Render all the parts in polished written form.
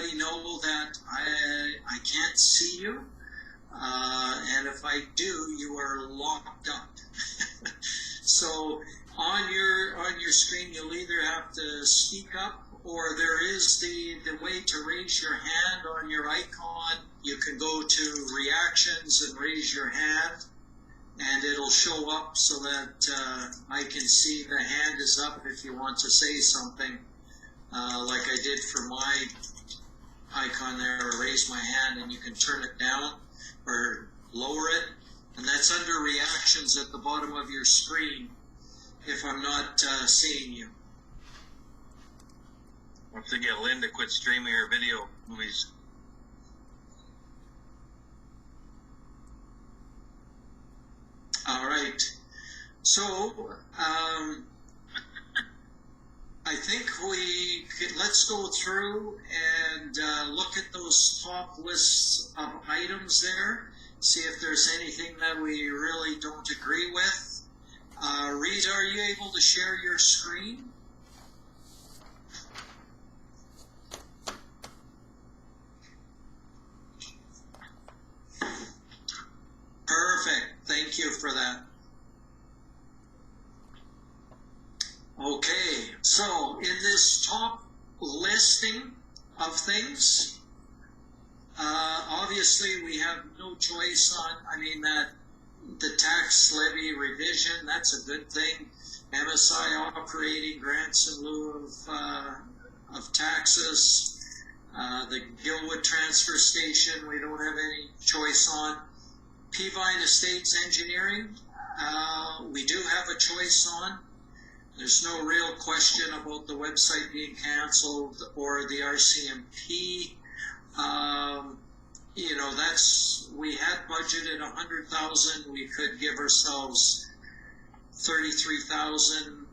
everybody know that I can't see you, and if I do, you are locked up. So on your screen, you'll either have to speak up, or there is the way to raise your hand on your icon. You can go to reactions and raise your hand, and it'll show up so that I can see the hand is up if you want to say something, like I did for my icon there, or raise my hand, and you can turn it down or lower it, and that's under reactions at the bottom of your screen if I'm not seeing you. Once they get Lynn to quit streaming her video movies. All right. So, I think let's go through and look at those top lists of items there, see if there's anything that we really don't agree with. Rita, are you able to share your screen? Perfect. Thank you for that. Okay, so in this top listing of things, obviously we have no choice on, that the tax levy revision, that's a good thing. MSI operating grants in lieu of taxes. The Gilwood transfer station, we don't have any choice on. Peavine Estates engineering, we do have a choice on. There's no real question about the website being canceled or the RCMP. We had budgeted $100,000. We could give ourselves $33,000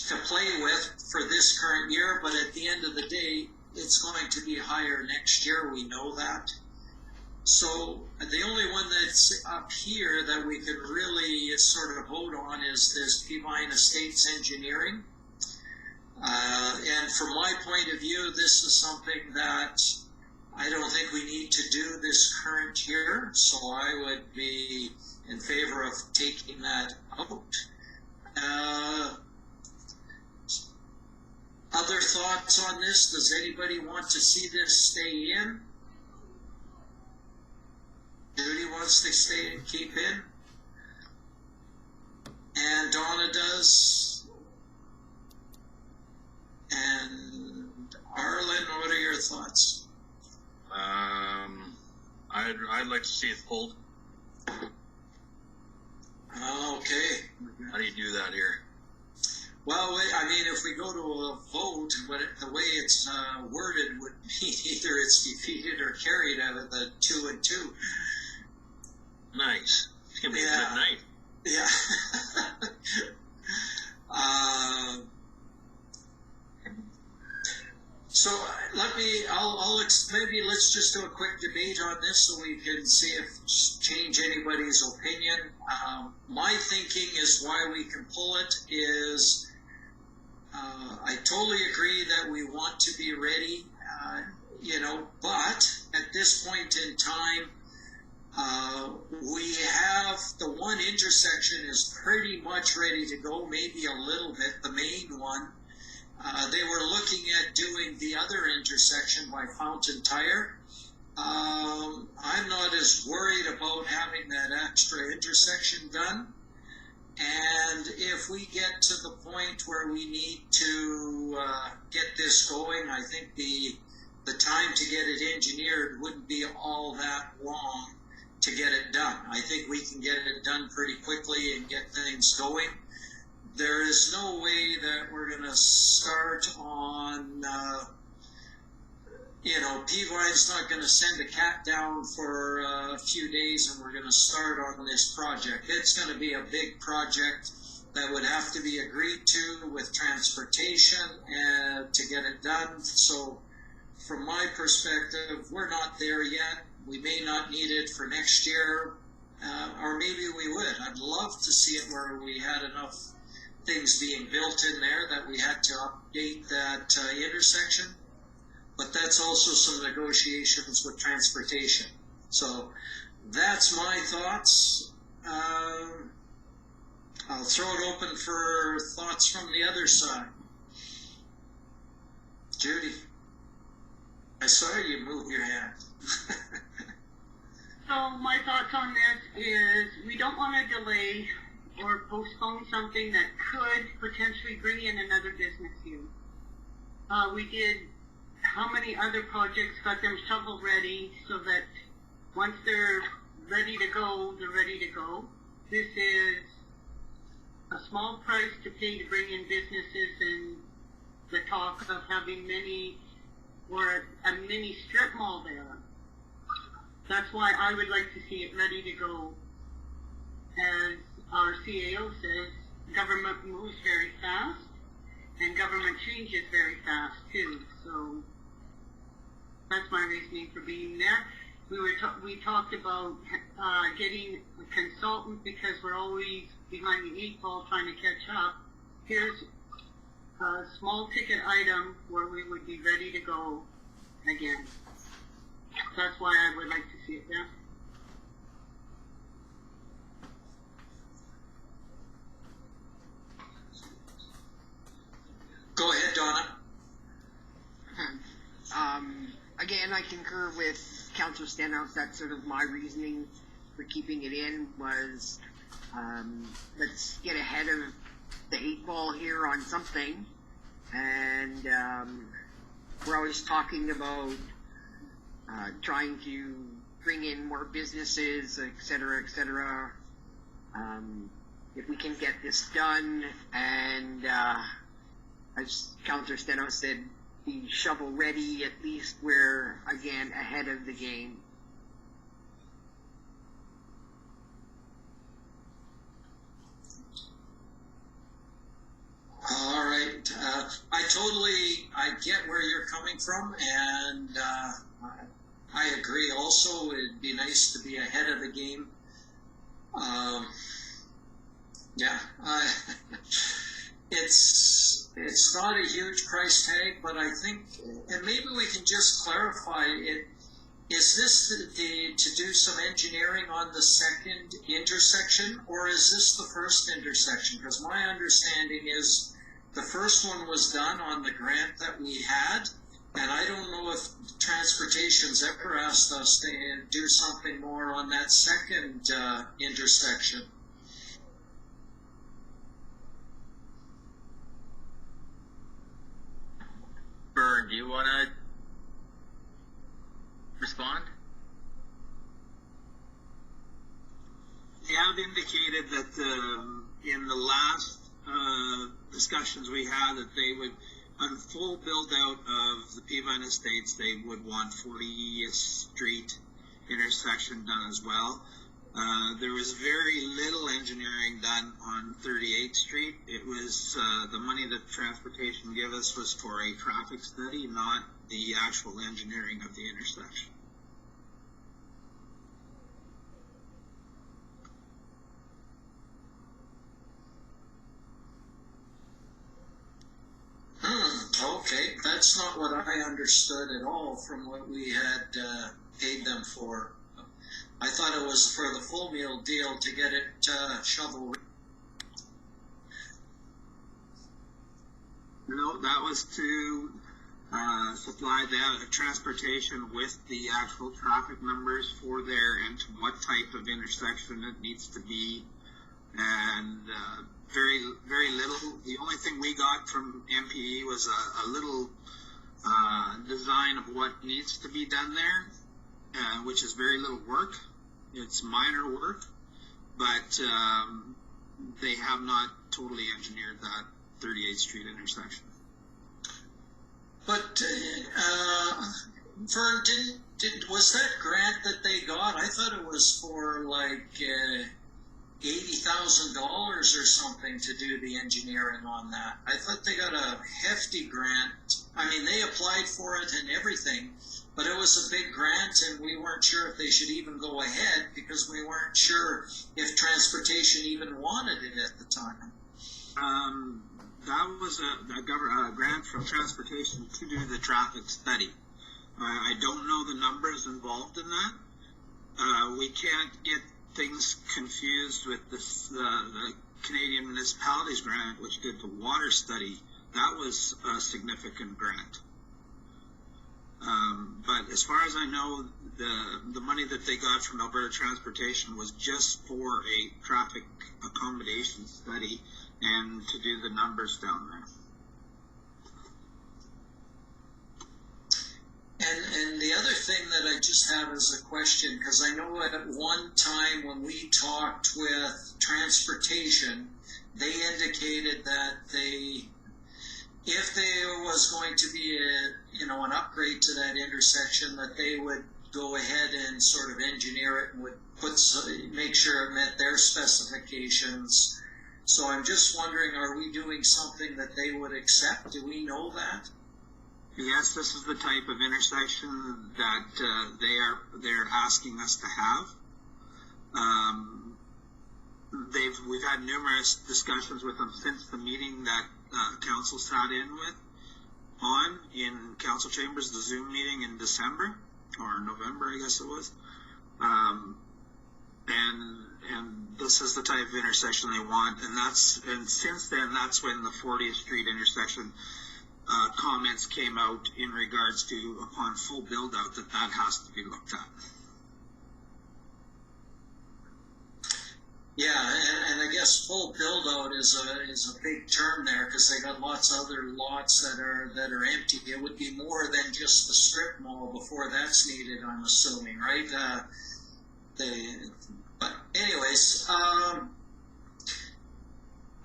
to play with for this current year, but at the end of the day, it's going to be higher next year. We know that. So the only one that's up here that we could really sort of vote on is this Peavine Estates engineering. And from my point of view, this is something that I don't think we need to do this current year. So I would be in favor of taking that out. Other thoughts on this? Does anybody want to see this stay in? Judy wants to stay and keep in. And Donna does. And Arlen, what are your thoughts? I'd like to see it pulled. Okay. How do you do that here? Well, if we go to a vote, the way it's worded would be either it's defeated or carried out of the 2 and 2. Nice. It's going to be a good night. Yeah. So maybe let's just do a quick debate on this so we can see if change anybody's opinion. My thinking is why we can pull it is I totally agree that we want to be ready, but at this point in time, we have the one intersection is pretty much ready to go, maybe a little bit, the main one. They were looking at doing the other intersection by Fountain Tire. I'm not as worried about having that extra intersection done. And if we get to the point where we need to get this going, I think the time to get it engineered wouldn't be all that long to get it done. I think we can get it done pretty quickly and get things going. There is no way that we're going to start on, Peavine's not going to send a cat down for a few days and we're going to start on this project. It's going to be a big project that would have to be agreed to with transportation and to get it done. So from my perspective, we're not there yet. We may not need it for next year, or maybe we would. I'd love to see it where we had enough things being built in there that we had to update that intersection. but that's also some negotiations with transportation. So that's my thoughts. I'll throw it open for thoughts from the other side. Judy, I saw you move your hand. So my thoughts on this is we don't want to delay or postpone something that could potentially bring in another business here. We did how many other projects, got them shovel ready so that once they're ready to go, they're ready to go. This is a small price to pay to bring in businesses, and the talk of having many or a mini strip mall there. That's why I would like to see it ready to go. As our CAO says, government moves very fast, and government changes very fast too. So that's my reasoning for being there. We talked about getting a consultant because we're always behind the 8 ball trying to catch up. Here's a small ticket item where we would be ready to go again. That's why I would like to see it there. Go ahead, Donna. Again, I concur with Councillor Stenhouse. That's sort of my reasoning for keeping it in was, let's get ahead of the 8 ball here on something. And we're always talking about trying to bring in more businesses, et cetera, if we can get this done and, as Councillor Stenhouse said, be shovel ready, at least we're, again, ahead of the game. All right. I get where you're coming from, and I agree also. It'd be nice to be ahead of the game. Yeah, it's not a huge price tag, but I think, and maybe we can just clarify it. Is this to do some engineering on the second intersection, or is this the first intersection? Because my understanding is the first one was done on the grant that we had, and I don't know if transportation's ever asked us to do something more on that second intersection. Vern, do you want to respond? They have indicated that in the last discussions we had that they would, on full build out of the Peavine Estates, they would want 40th Street intersection done as well. There was very little engineering done on 38th Street. It was the money that transportation gave us was for a traffic study, not the actual engineering of the intersection. Okay, that's not what I understood at all from what we had paid them for. I thought it was for the full meal deal to get it shovel. No, that was to supply the transportation with the actual traffic numbers for there and to what type of intersection it needs to be, and very little. The only thing we got from MPE was a little design of what needs to be done there, which is very little work. It's minor work, but they have not totally engineered that 38th Street intersection. But Vern, was that grant that they got? I thought it was for like $80,000 or something to do the engineering on that. I thought they got a hefty grant. I mean, they applied for it and everything, but it was a big grant, and we weren't sure if they should even go ahead because we weren't sure if transportation even wanted it at the time. that was a grant from transportation to do the traffic study. I don't know the numbers involved in that. We can't get things confused with this, the Canadian Municipalities Grant, which did the water study. That was a significant grant. But as far as I know, the money that they got from Alberta Transportation was just for a traffic accommodation study and to do the numbers down there. And the other thing that I just have is a question, because I know at one time when we talked with transportation, they indicated that if there was going to be an upgrade to that intersection, that they would go ahead and sort of engineer it and would make sure it met their specifications. So I'm just wondering, are we doing something that they would accept? Do we know that? Yes, this is the type of intersection that they're asking us to have. We've had numerous discussions with them since the meeting that council sat in council chambers, the Zoom meeting in December or November, I guess it was. And this is the type of intersection they want, and since then, that's when the 40th Street intersection comments came out in regards to, upon full build out, that has to be looked at. Yeah, and I guess full build out is a big term there, because they got lots of other lots that are empty. It would be more than just the strip mall before that's needed, I'm assuming, right? But anyways, I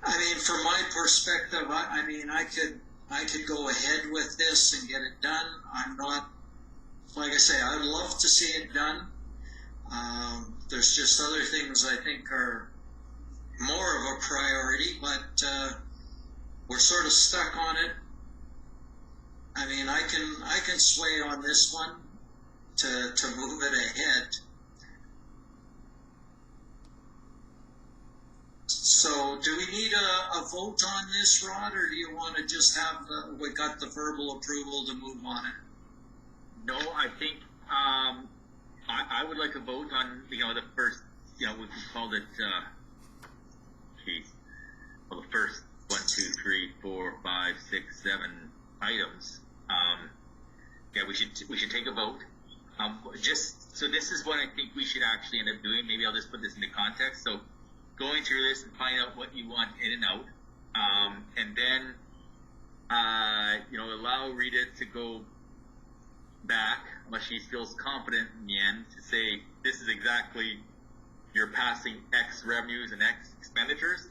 mean, from my perspective, I could go ahead with this and get it done. I'm not, like I say, I'd love to see it done. There's just other things I think are more of a priority, but we're sort of stuck on it. I mean, I can sway on this one to move it ahead. So, do we need a vote on this, Rod, or do you want to just have we got the verbal approval to move on it? No, I think I would like a vote on the first we called it the first 1, 2, 3, 4, 5, 6, 7 items. We should take a vote. So this is what I think we should actually end up doing. Maybe I'll just put this into context. So going through this and find out what you want in and out, and then allow Rita to go back, unless she feels confident in the end, to say this is exactly you're passing X revenues and X expenditures.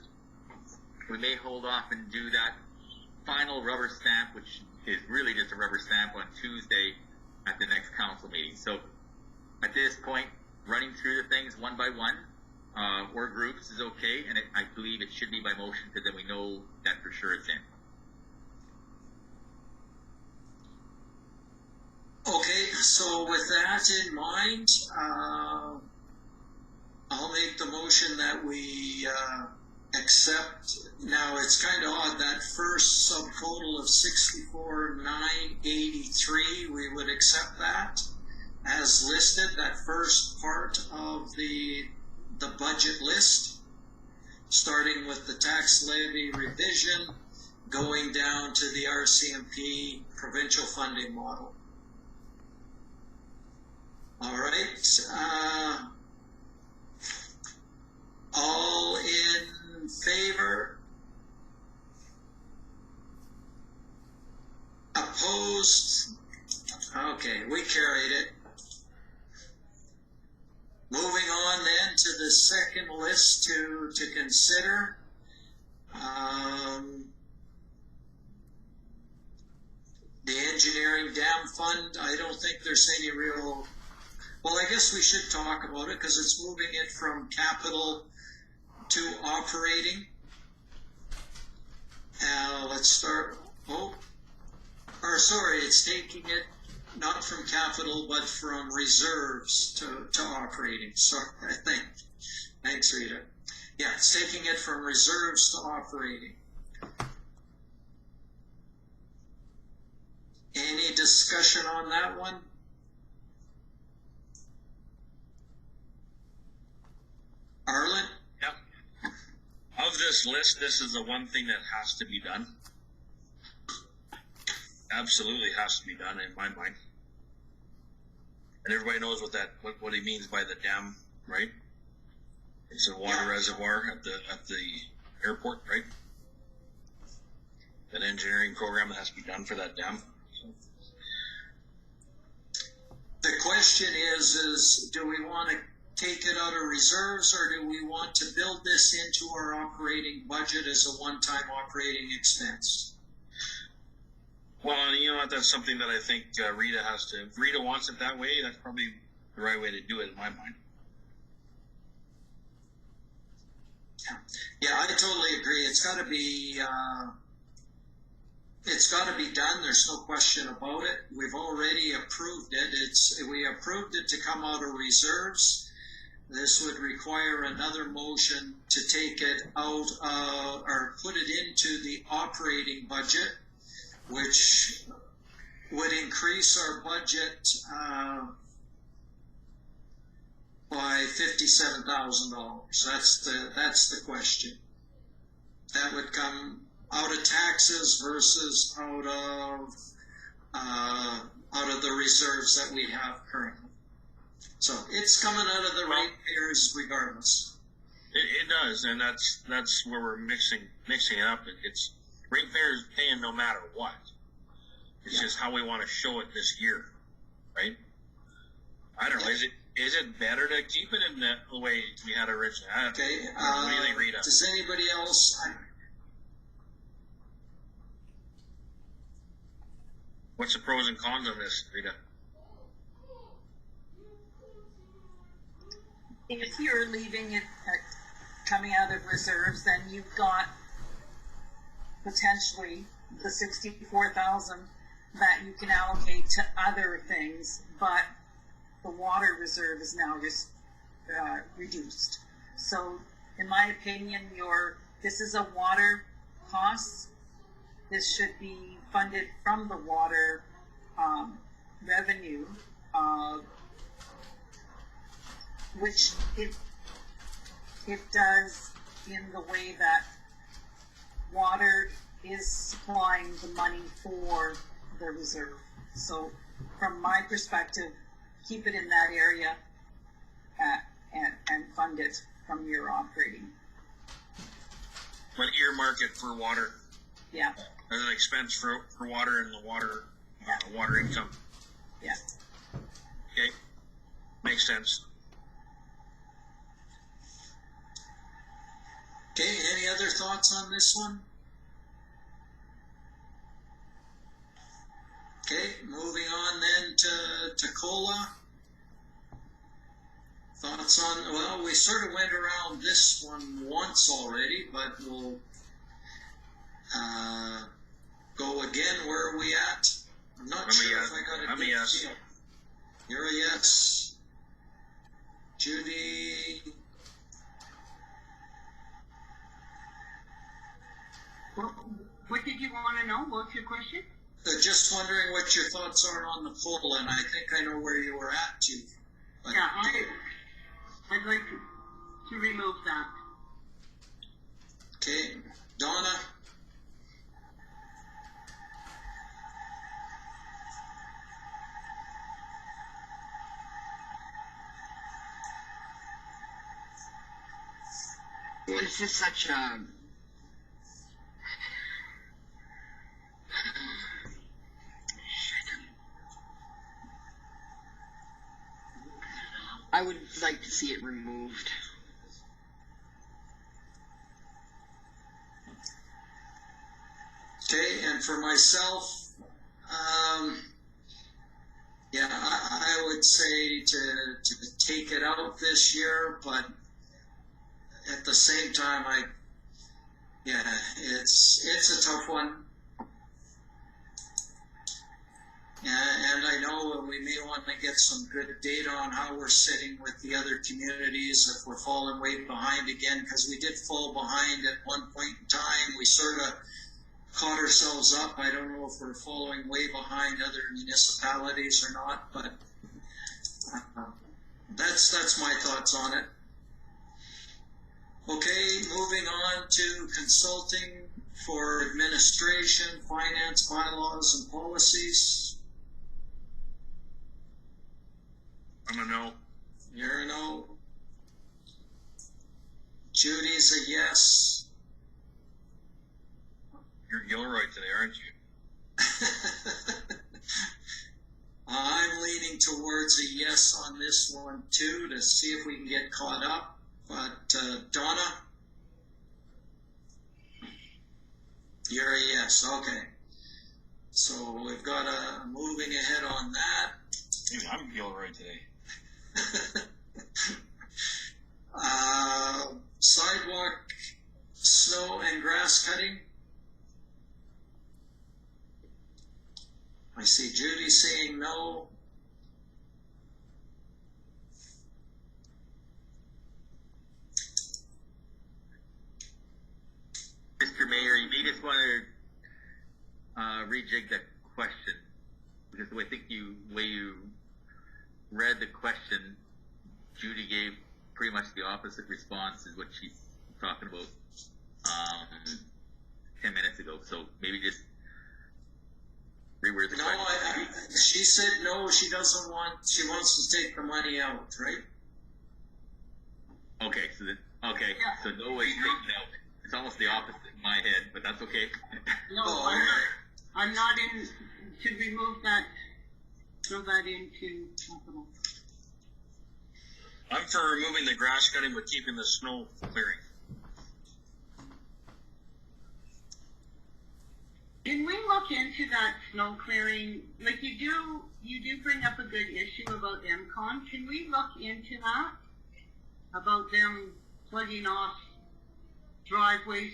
We may hold off and do that final rubber stamp, which is really just a rubber stamp, on Tuesday at the next council meeting. So at this point, running through the things one by one, or groups, is okay, and I believe it should be by motion, because then we know that for sure it's in. Okay, so with that in mind, I'll make the motion that we accept. Now, it's kind of odd, that first subtotal of 64,983, we would accept that as listed, that first part of the budget list, starting with the tax levy revision, going down to the RCMP provincial funding model. All right. All in favor? Opposed? Okay, we carried it. Moving on then to the second list to consider. The engineering dam fund, I don't think there's any real... Well, I guess we should talk about it, because it's moving it from capital to operating. Let's start... it's taking it not from capital, but from reserves to operating. Sorry, I think. Thanks, Rita. Yeah, it's taking it from reserves to operating. discussion on that one? Arlen? Yep. Of this list, this is the one thing that has to be done. Absolutely has to be done in my mind. And everybody knows what he means by the dam, right? It's a water reservoir at the airport, right? That engineering program that has to be done for that dam. The question is do we want to take it out of reserves, or do we want to build this into our operating budget as a one-time operating expense? Well, you know what? That's something that I think Rita has to. If Rita wants it that way, that's probably the right way to do it in my mind. Yeah, I totally agree. It's got to be done. There's no question about it. We've already approved it. We approved it to come out of reserves. This would require another motion to take it out or put it into the operating budget, which would increase our budget by $57,000. That's the question. That would come out of taxes versus out of the reserves that we have currently. So it's coming out of the ratepayers regardless. It does, and that's where we're mixing it up. It's ratepayers paying no matter what. It's just how we want to show it this year, right? I don't know. Is it better to keep it in the way we had originally? Okay. What do you think, Rita? Does anybody else? What's the pros and cons of this, Rita? If you're leaving it coming out of reserves, then you've got potentially the 64,000 that you can allocate to other things, but the water reserve is now reduced. So, in my opinion, this is a water cost. This should be funded from the water revenue, which it does in the way that water is supplying the money for the reserve. So from my perspective, keep it in that area and fund it from your operating. But earmark it for water. Yeah. As an expense for water and the water income. Yeah. Okay. Makes sense. Okay, any other thoughts on this one? Okay, moving on then to COLA. Thoughts on, well, we sort of went around this one once already, but we'll go again. Where are we at? I'm not sure if I got a good feel. You're a yes. Judy? What did you want to know? What's your question? Just wondering what your thoughts are on the COLA, and I think I know where you were at too. But Yeah, I'd like to remove that. okay, Donna? This is such a I would like to see it removed. Okay, and for myself, yeah, I would say to take it out this year, but at the same time, it's a tough one. And I know we may want to get some good data on how we're sitting with the other communities, if we're falling way behind again, because we did fall behind at one point in time. We sort of caught ourselves up. I don't know if we're following way behind other municipalities or not, but that's my thoughts on it. Okay, moving on to consulting for administration, finance, bylaws, and policies. I'm a no. You're a no. Judy's a yes. You're Gilroy today, aren't you? I'm leaning towards a yes on this one too, to see if we can get caught up. But Donna, you're a yes. Okay. So we've got a moving ahead on that. Maybe I'm Gilroy today. Sidewalk, snow and grass cutting. I see Judy saying no. Mr. Mayor, you may just want to rejig that question, because I think the way you read the question, Judy gave pretty much the opposite response as what she's talking about 10 minutes ago. So maybe just reword the question. She said no, she doesn't want, she wants to take the money out, right? Okay, so no way taking out. It's almost the opposite in my head, but that's okay. No, I'm not in, to remove that, throw that into capital. I'm for removing the grass cutting but keeping the snow clearing. Can we look into that snow clearing? Like you do bring up a good issue about MCON. Can we look into that? About them plugging off driveways,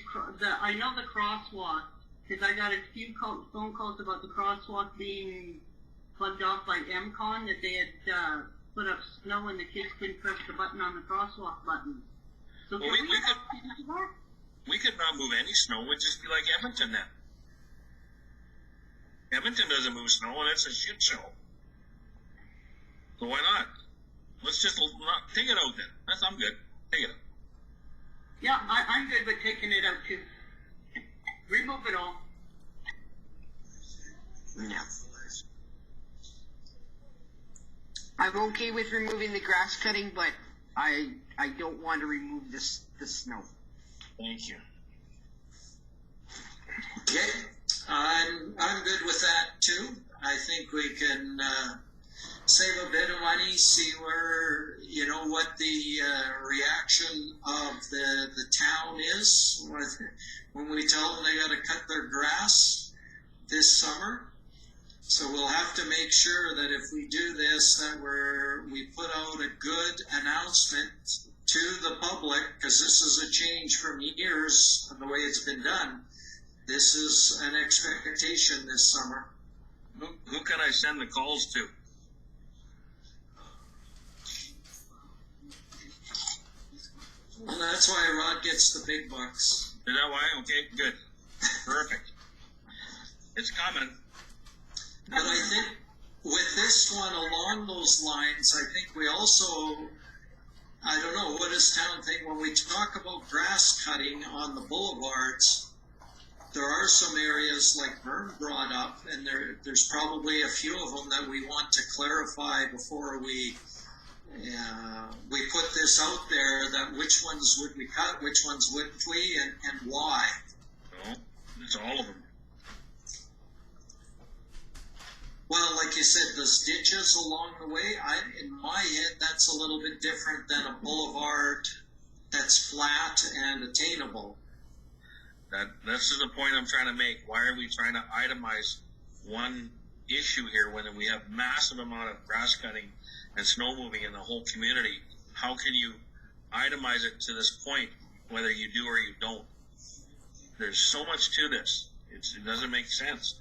I know the crosswalk, because I got a few phone calls about the crosswalk being plugged off by MCON, that they had put up snow and the kids couldn't press the button on the crosswalk button. So well, we could not move any snow. We'd just be like Edmonton then. Edmonton doesn't move snow, and it's a shit show. So why not? Let's just not take it out then. I'm good. Take it out. Yeah, I'm good with taking it out too. Remove it all. No. I'm okay with removing the grass cutting, but I don't want to remove the snow. Thank you. Okay, I'm good with that too. I think we can save a bit of money, see where, what the reaction of the town is when we tell them they got to cut their grass this summer. So we'll have to make sure that if we do this, that we put out a good announcement to the public, because this is a change from years of the way it's been done. This is an expectation this summer. Who can I send the calls to? And that's why Rod gets the big bucks. Is that why? Okay, good. Perfect. It's coming. But I think with this one along those lines, I think we also, I don't know, what does town think when we talk about grass cutting on the boulevards? There are some areas like Vern brought up, and there's probably a few of them that we want to clarify before we put this out there, that which ones would we cut, which ones wouldn't we, and why. No, it's all of them. Well, like you said, there's ditches along the way. In my head, that's a little bit different than a boulevard that's flat and attainable. This is the point I'm trying to make. Why are we trying to itemize one issue here when we have massive amount of grass cutting and snow moving in the whole community? How can you itemize it to this point, whether you do or you don't? There's so much to this. It doesn't make sense.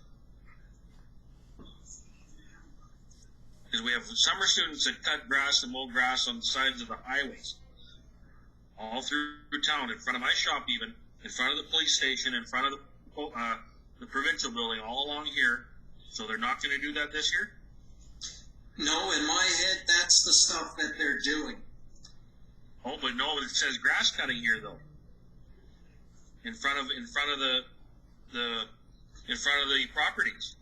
Because we have summer students that cut grass and mow grass on the sides of the highways, all through town, in front of my shop even, in front of the police station, in front of the provincial building all along here, so they're not gonna do that this year? No, in my head, that's the stuff that they're doing. Oh, but no, it says grass cutting here though. In front of the properties.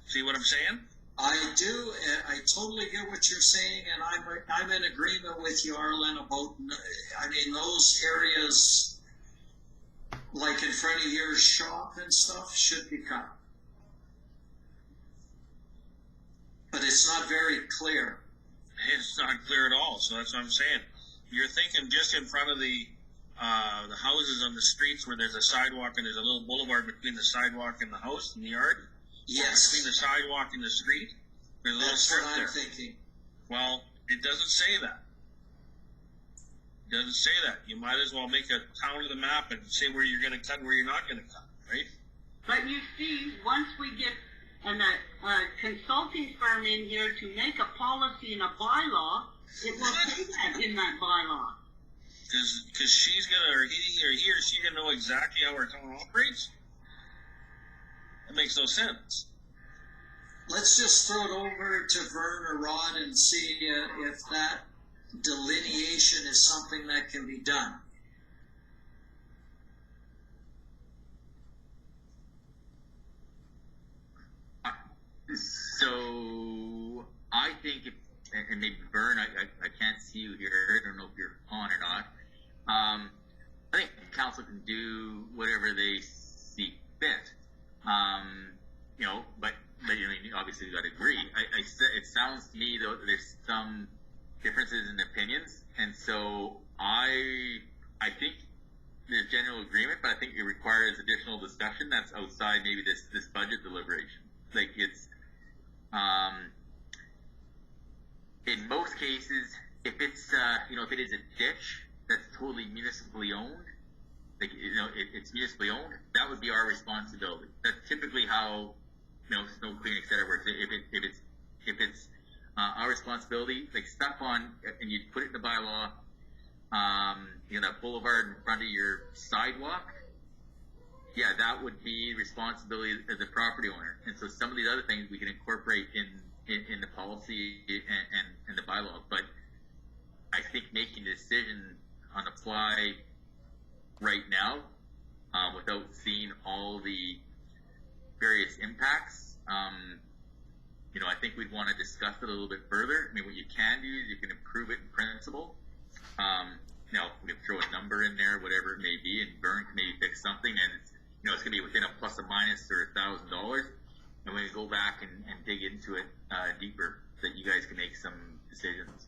See what I'm saying? I do. I totally get what you're saying, and I'm in agreement with you, Arlen, about. I mean, those areas, like in front of your shop and stuff, should be cut. But it's not very clear. It's not clear at all. So that's what I'm saying. You're thinking just in front of the houses on the streets where there's a sidewalk and there's a little boulevard between the sidewalk and the house and the yard. Yes, Between the sidewalk and the street, there's a little that's strip what I'm there. thinking. Well, it doesn't say that. It doesn't say that. You might as well make a town of the map and say where you're going to cut and where you're not going to cut, right? But you see, once we get a consulting firm in here to make a policy and a bylaw, it will say that in that bylaw. Because she's gonna, or he or she gonna know exactly how our town operates. That makes no sense. Let's just throw it over to Vern or Rod and see if that delineation is something that can be done. So I think, and maybe Vern, I can't see you here. I don't know if you're on or not. I think council can do whatever they see fit. You know, but you know, obviously you got to agree. It sounds to me though that there's some differences in opinions, and so I think there's general agreement, but I think it requires additional discussion that's outside maybe this budget deliberation. Like it's, in most cases, if it's you know, if it is a ditch that's totally municipally owned, like, you know, it's municipally owned, that would be our responsibility. That's typically how, you know, snow cleaning, et cetera, works. If it's our responsibility, like stuff on, and you put it in the bylaw, you know, that boulevard in front of your sidewalk, yeah, that would be responsibility as a property owner. And so some of these other things we can incorporate in the policy and the bylaw. But I think making a decision on the fly right now, without seeing all the various impacts, you know, I think we'd want to discuss it a little bit further. I mean, what you can do is you can improve it in principle. You know, we can throw a number in there, whatever it may be, and Vern can maybe fix something, and it's, you know, it's going to be within a plus or minus or $1,000, and we can go back and dig into it deeper, so that you guys can make some decisions.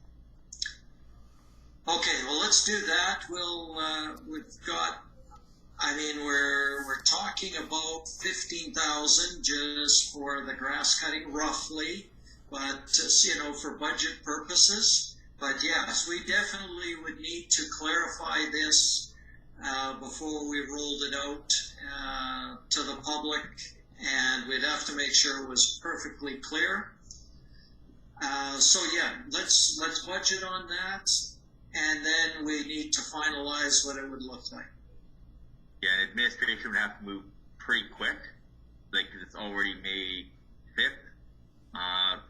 Okay, well, let's do that. We've got, I mean, we're talking about 15,000 just for the grass cutting, roughly, but you know, for budget purposes. But yes, we definitely would need to clarify this before we rolled it out to the public, and we'd have to make sure it was perfectly clear. So yeah, let's budget on that. And then we need to finalize what it would look like. Yeah, and administration would have to move pretty quick, like, because it's already May 5th.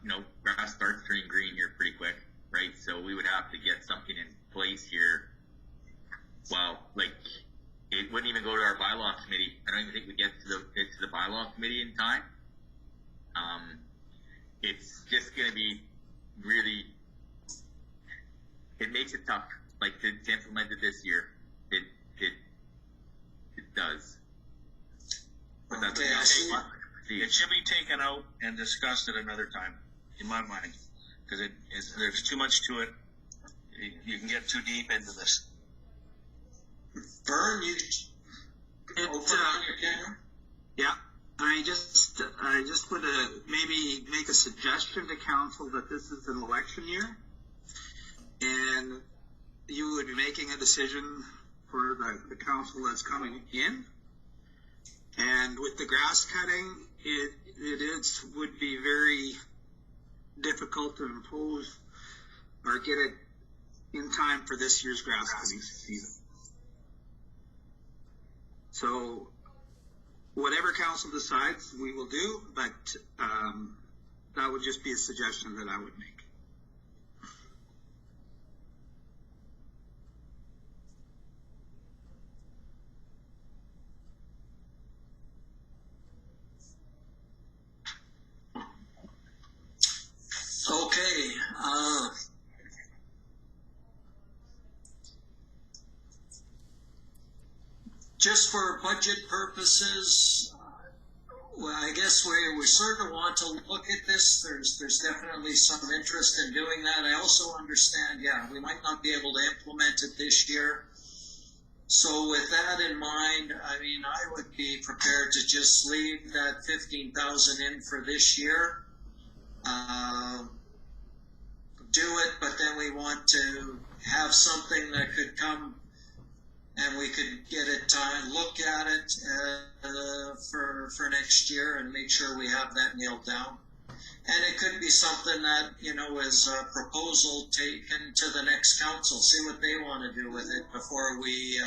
You know, grass starts turning green here pretty quick, right? So we would have to get something in place here. Well, like, it wouldn't even go to our bylaw committee. I don't even think we get to the bylaw committee in time. It's just going to be really, it makes it tough, like, to implement it this year. It does. But that's Okay, I see. It should be taken out and discussed at another time, in my mind, because there's too much to it. You can get too deep into this. Vern, you open on your camera? Yeah, I just would maybe make a suggestion to council that this is an election year, and you would be making a decision for the council that's coming in. And with the grass cutting, it would be very difficult to impose or get it in time for this year's grass cutting season. So whatever council decides, we will do, but that would just be a suggestion that I would make. Okay, just for budget purposes, well, I guess we sort of want to look at this. There's definitely some interest in doing that. I also understand, yeah, we might not be able to implement it this year. So with that in mind, I mean, I would be prepared to just leave that 15,000 in for this year. Do it, but then we want to have something that could come and we could get it time, look at it for next year and make sure we have that nailed down. And it could be something that, you know, is a proposal taken to the next council, see what they want to do with it before we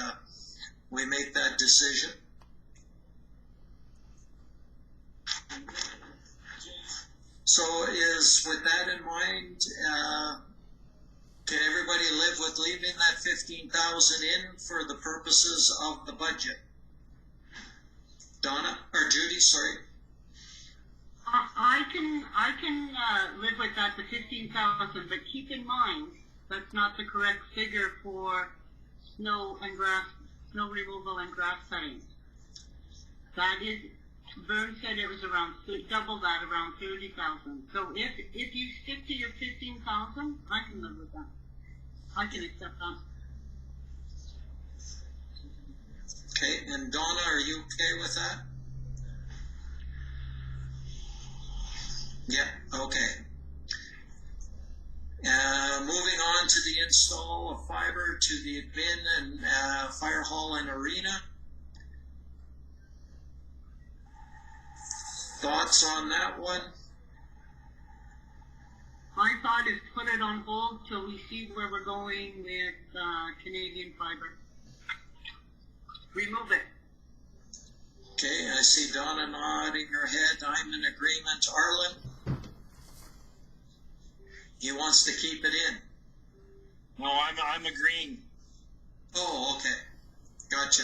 make that decision. So with that in mind, can everybody live with leaving that 15,000 in for the purposes of the budget? Donna, or Judy, sorry. I can live with that, the 15,000, but keep in mind that's not the correct figure for snow removal and grass cutting. That is, Vern said it was around double that, around 30,000. So if you stick to your 15,000, I can live with that. I can accept that. Okay, and Donna, are you okay with that? Yeah, okay. Moving on to the install of fiber to the bin and fire hall and arena. Thoughts on that one? My thought is put it on hold till we see where we're going with Canadian Fiber. Remove it. Okay, I see Donna nodding her head. I'm in agreement. Arlen? He wants to keep it in. No, I'm agreeing. Oh, okay. Gotcha.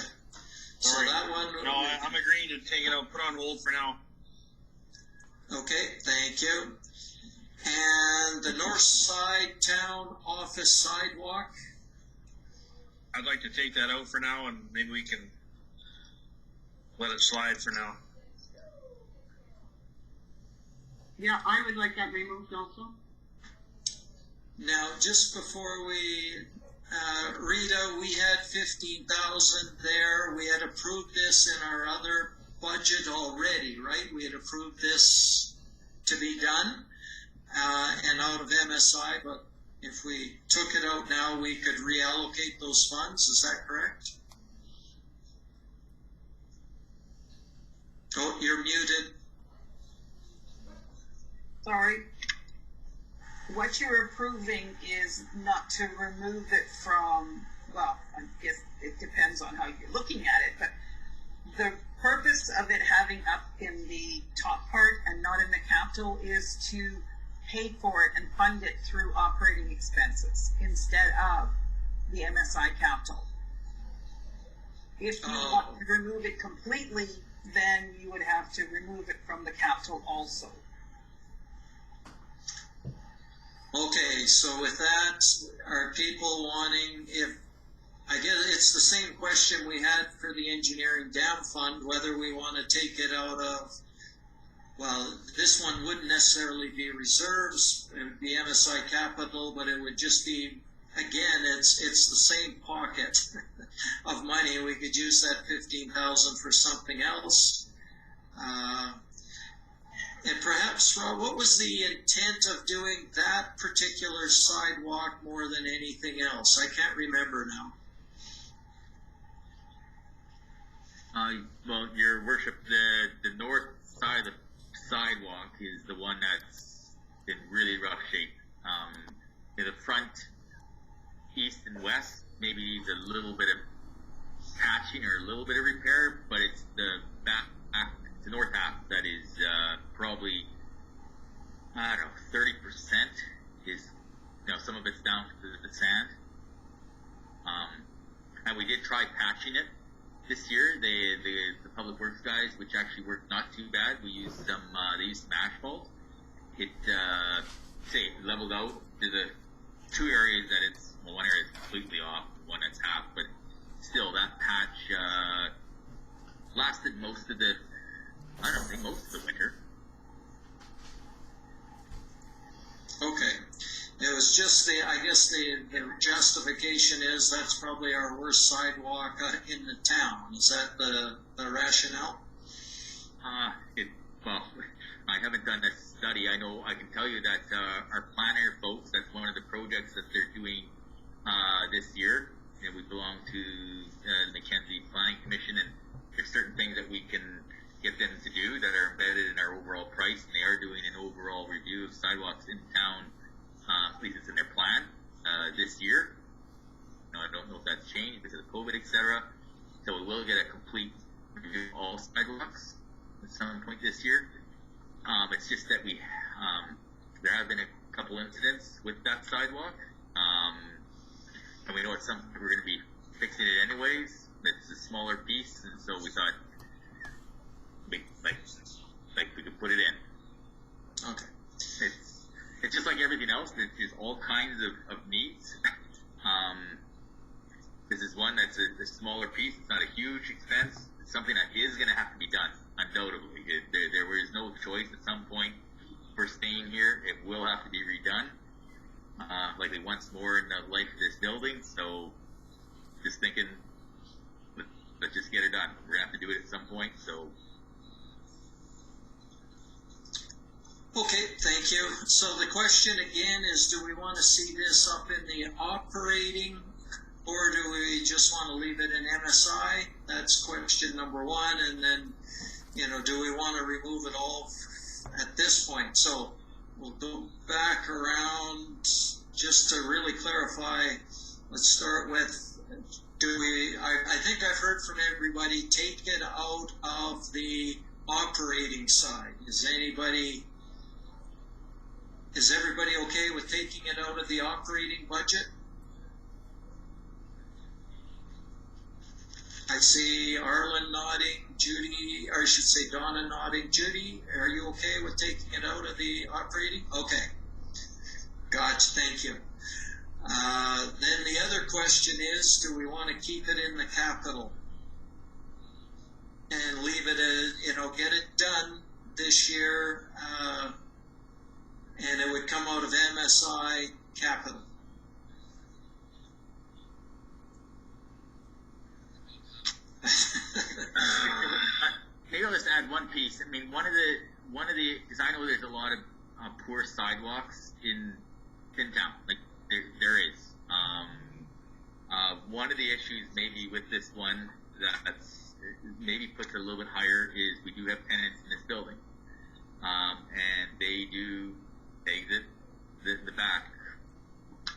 Sorry. So that one... No, I'm agreeing to take it out, put on hold for now. Okay, thank you. And the north side town office sidewalk? I'd like to take that out for now, and maybe we can let it slide for now. Yeah, I would like that removed also. Now, just before we, Rita, we had 15,000 there. We had approved this in our other budget already, right? We had approved this to be done and out of MSI, but if we took it out now, we could reallocate those funds. Is that correct? Oh, you're muted. Sorry. What you're approving is not to remove it from, well, I guess it depends on how you're looking at it, but the purpose of it having up in the top part and not in the capital is to pay for it and fund it through operating expenses instead of the MSI capital. If you want to remove it completely, then you would have to remove it from the capital also. Okay, so with that, are people wanting, I guess it's the same question we had for the engineering dam fund, whether we want to take it out of, well, this one wouldn't necessarily be reserves, it would be MSI capital, but it would just be, again, it's the same pocket of money. We could use that 15,000 for something else. And perhaps, Rob, what was the intent of doing that particular sidewalk more than anything else? I can't remember now. Well, Your Worship, the north side of the sidewalk is the one that's in really rough shape. In the front, east and west, maybe needs a little bit of patching or a little bit of repair, but it's the back the north half that is probably, I don't know, 30% is, some of it's down to the sand. And we did try patching it this year. The public works guys, which actually worked not too bad. We used they used some asphalt. It leveled out to the two areas that one area is completely off, one that's half, but still that patch lasted most of the winter. Okay. It was just I guess the justification is that's probably our worst sidewalk in the town. Is that the rationale? Well, I haven't done a study. I can tell you that our planner folks, that's one of the projects that they're doing this year. We belong to the Mackenzie Planning Commission, and there's certain things that we can get them to do that are embedded in our overall price, and they are doing an overall review of sidewalks in town. At least it's in their plan this year. I don't know if that's changed because of COVID, etc. So we will get a complete review of all sidewalks at some point this year. It's just that there have been a couple incidents with that sidewalk, and we know at some point we're going to be fixing it anyways. It's a smaller piece, and so we thought we could put it in. Okay. It's just like everything else. There's all kinds of needs. This is one that's a smaller piece. It's not a huge expense. It's something that is going to have to be done, undoubtedly. There is no choice at some point for staying here. It will have to be redone, likely once more in the life of this building. So just thinking, let's just get it done. We're going to have to do it at some point. So. Okay, thank you. So the question again is, do we want to see this up in the operating, or do we just want to leave it in MSI? That's question number one. And then, do we want to remove it all at this point? So we'll go back around just to really clarify. Let's start with, I think I've heard from everybody, take it out of the operating side. Is everybody okay with taking it out of the operating budget? I see Arlen nodding, Judy, or I should say Donna nodding. Judy, are you okay with taking it out of the operating? Okay. Gotcha, thank you. Then the other question is, do we want to keep it in the capital? And leave it, get it done this year, and it would come out of MSI capital. Maybe I'll just add one piece. I mean, one of the, because I know there's a lot of poor sidewalks in town. Like there is. One of the issues maybe with this one that's maybe puts it a little bit higher is we do have tenants in this building, and they do exit the back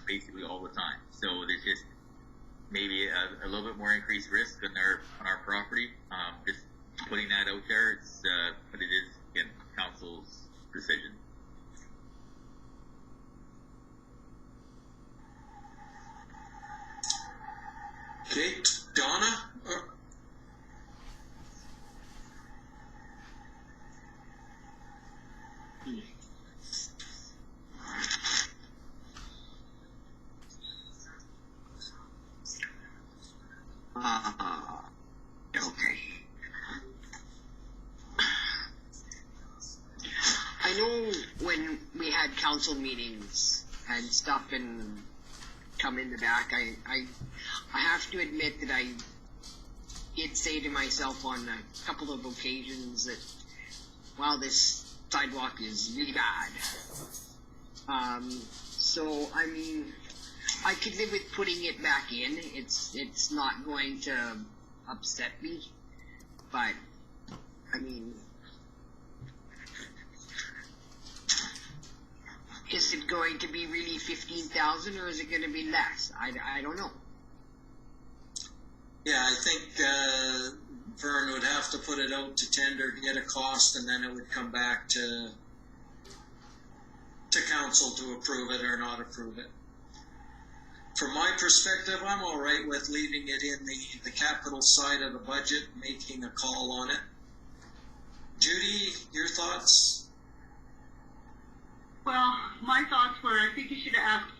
basically all the time. So there's just maybe a little bit more increased risk on our property. Just putting that out there, but it is in council's decision. Okay, Donna? Okay. I know when we had council meetings and stuff and come in the back, I have to admit that I did say to myself on a couple of occasions that, wow, this sidewalk is really bad. So, I mean, I could live with putting it back in. It's not going to upset me, but I mean, is it going to be really 15,000 or is it going to be less? I don't know. Yeah, I think Vern would have to put it out to tender, get a cost, and then it would come back to council to approve it or not approve it. From my perspective, I'm all right with leaving it in the capital side of the budget, making a call on it. Judy, your thoughts? Well, my thoughts were, I think you should have asked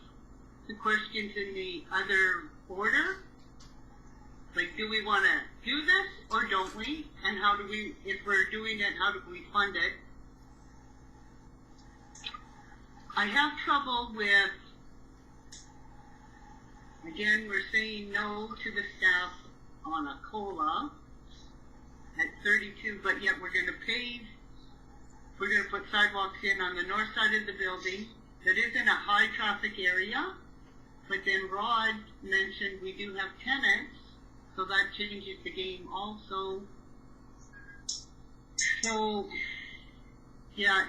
the questions in the other order. Like, do we want to do this or don't we? And how do we, if we're doing it, how do we fund it? I have trouble with, again, we're saying no to the staff on a COLA at 32, but yet we're going to pave, we're going to put sidewalks in on the north side of the building that is in a high traffic area. But then Rod mentioned we do have tenants, so that changes the game also. So, yeah,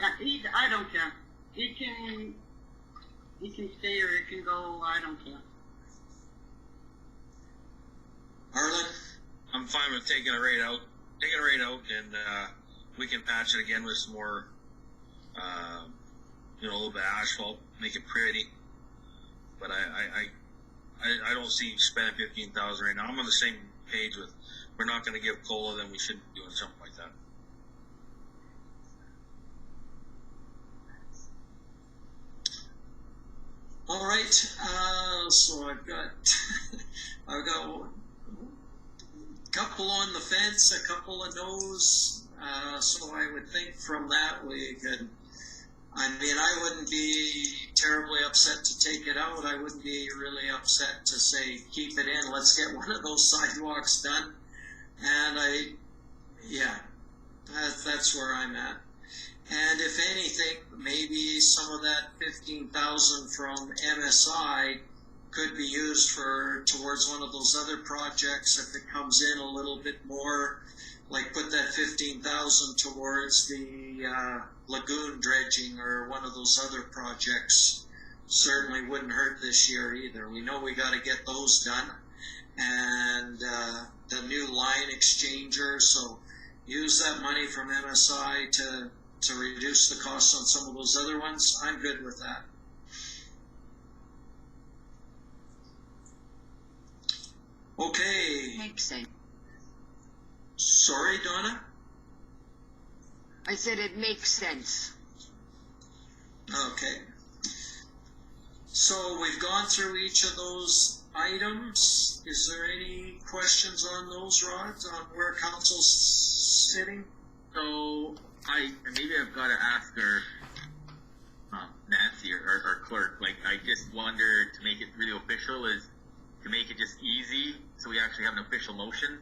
I don't care. It can stay or it can go, I don't care. Arlen? I'm fine with taking a rate out. Take a rate out, and we can patch it again with some more, a little bit of asphalt, make it pretty. But I don't see spending $15,000 right now. I'm on the same page with, we're not going to give COLA, then we shouldn't be doing something like that. All right, so I've got a couple on the fence, a couple of no's. So I would think from that we could. I mean, I wouldn't be terribly upset to take it out. I wouldn't be really upset to say keep it in. Let's get one of those sidewalks done. And that's where I'm at. And if anything, maybe some of that 15,000 from MSI could be used towards one of those other projects if it comes in a little bit more. Like put that 15,000 towards the lagoon dredging or one of those other projects. Certainly wouldn't hurt this year either. We know we got to get those done, and the new line exchanger. So use that money from MSI to reduce the costs on some of those other ones. I'm good with that. Okay. Makes sense. Sorry, Donna? I said it makes sense. Okay. So we've gone through each of those items. Is there any questions on those, Rod, on where council's sitting? So maybe I've got to ask her, Nancy or our clerk. Like, I just wonder, to make it really official, is to make it just easy, so we actually have an official motion.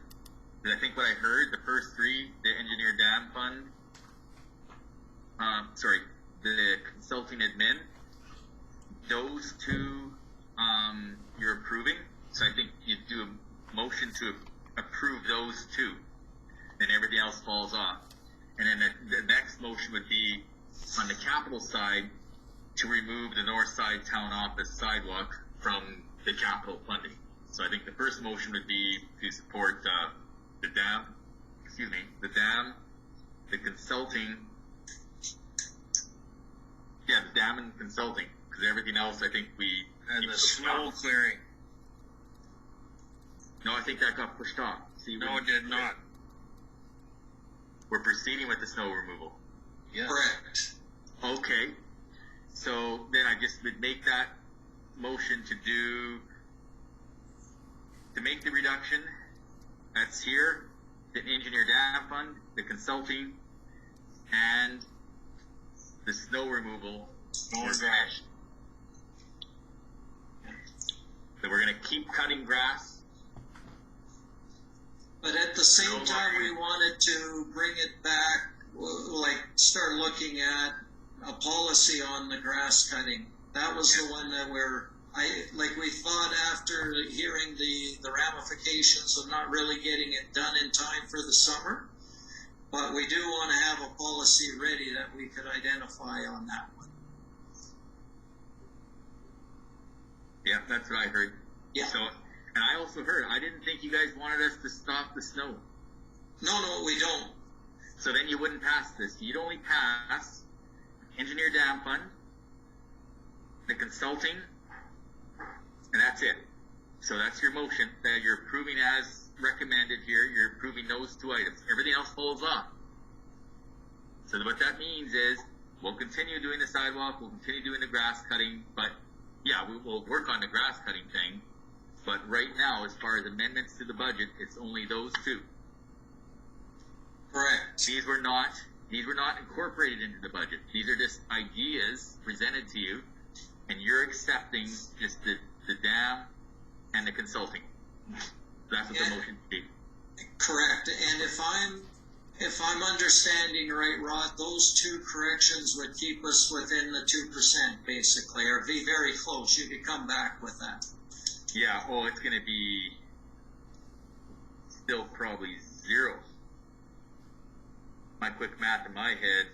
Because I think what I heard, the first three, the engineer dam fund, the consulting admin, those two, you're approving. So I think you do a motion to approve those two, then everything else falls off. And then the next motion would be on the capital side to remove the north side town office sidewalk from the capital funding. So I think the first motion would be to support the dam, the consulting, the dam and consulting, because everything else I think we And keep the to snow top. clearing. No, I think that got pushed off. See, No, it did not. We're proceeding with the snow removal. Yes. Correct. Okay. So then I just would make that motion to make the reduction. That's here, the engineer dam fund, the consulting, and the snow removal. Snow and grass. So we're going to keep cutting grass. But at the same time, we wanted to bring it back, like start looking at a policy on the grass cutting. That was the one that we thought after hearing the ramifications of not really getting it done in time for the summer. But we do want to have a policy ready that we could identify on that one. Yeah, that's what I heard. Yeah. So, and I also heard, I didn't think you guys wanted us to stop the snow. No, we don't. So then you wouldn't pass this. You'd only pass engineer dam fund, the consulting, and that's it. So that's your motion that you're approving as recommended here. You're approving those two items. Everything else falls off. So what that means is we'll continue doing the sidewalk, we'll continue doing the grass cutting, but yeah, we will work on the grass cutting thing. But right now, as far as amendments to the budget, it's only those two. Correct. These were not incorporated into the budget. These are just ideas presented to you, and you're accepting just the dam and the consulting. That's what the motion would be. Correct. And if I'm understanding right, Rod, those two corrections would keep us within the 2% basically, or be very close. You could come back with that. Yeah, it's going to be still probably zero. My quick math in my head,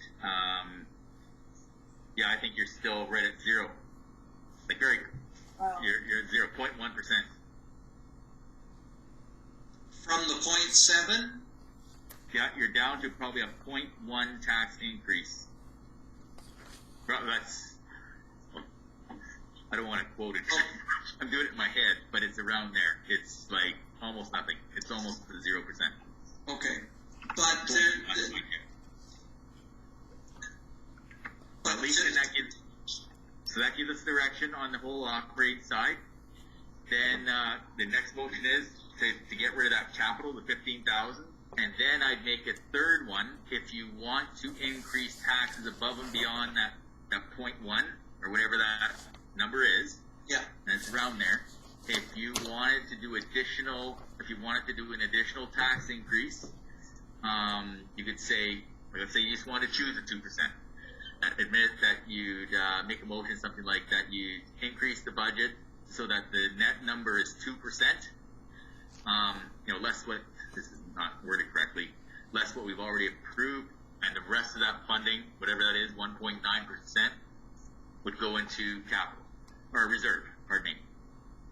yeah, I think you're still right at zero. Like you're at 0.1%. From the 0.7? Yeah, you're down to probably a 0.1 tax increase. That's, I don't want to quote it. I'm doing it in my head, but it's around there. It's like almost nothing. It's almost 0%. Okay. But at least then that gives us direction on the whole operating side. Then the next motion is to get rid of that capital, the 15,000, and then I'd make a third one if you want to increase taxes above and beyond that 0.1 or whatever that number is. Yeah. And it's around there. If you wanted to do an additional tax increase, you could say, let's say you just want to choose a 2%. Admit that you'd make a motion, something like that. You increase the budget so that the net number is 2%. Less what, this is not worded correctly, less what we've already approved, and the rest of that funding, whatever that is, 1.9%, would go into capital, or reserve, pardon me.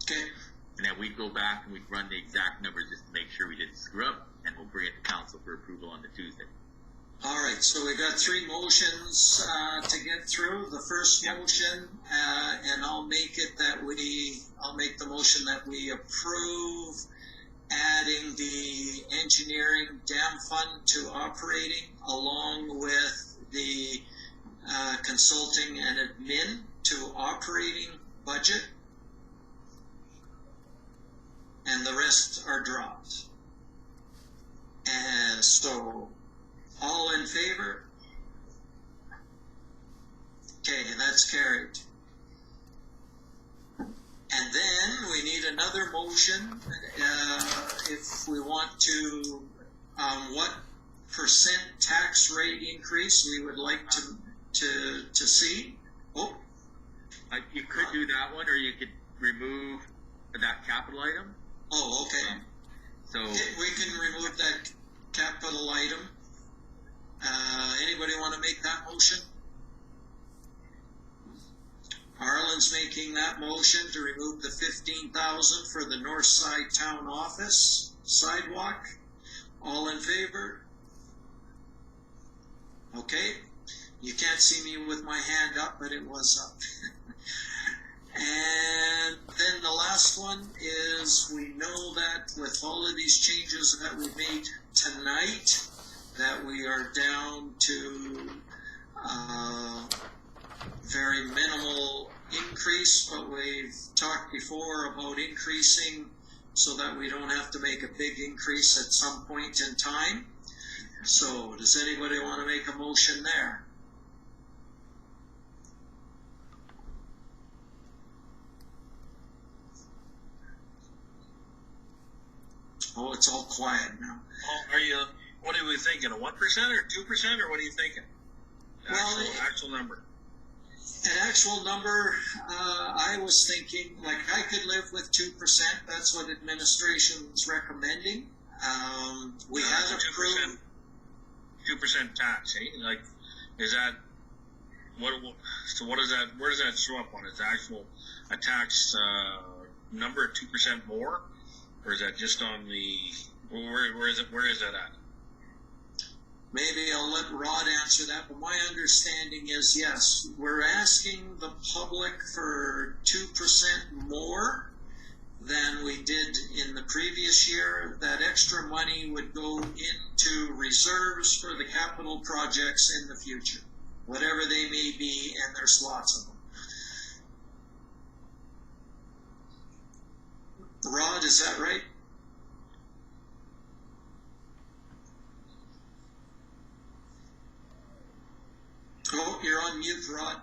Okay. And then we'd go back and we'd run the exact numbers just to make sure we didn't screw up, and we'll bring it to council for approval on the Tuesday. All right, so we got three motions to get through. The first motion, and I'll make the motion that we approve adding the engineering dam fund to operating, along with the consulting and admin to operating budget, and the rest are dropped. And so, all in favor? Okay, that's carried. And then we need another motion if we want to, what percent tax rate increase we would like to see. Oh, You could do that one, or you could remove that capital item. oh, okay. So We can remove that capital item. Anybody want to make that motion? Harlan's making that motion to remove the 15,000 for the North Side Town Office sidewalk. All in favor? Okay. You can't see me with my hand up, but it was up. And then the last one is, we know that with all of these changes that we made tonight, that we are down to very minimal increase, but we've talked before about increasing so that we don't have to make a big increase at some point in time. So does anybody want to make a motion there? Oh, it's all quiet now. What are we thinking, a 1% or 2%, or what are you thinking? Well, Actual number. An actual number, I was thinking, like, I could live with 2%. That's what administration's recommending. We had approved 2% tax, eh? Like, is that, so what is that, where does that show up on? Is the actual, a tax, number 2% more? Or is that just on the, where is that at? maybe I'll let Rod answer that, but my understanding is, yes, we're asking the public for 2% more than we did in the previous year. That extra money would go into reserves for the capital projects in the future, whatever they may be, and there's lots of them. Rod, is that right? Oh, you're on mute, Rod.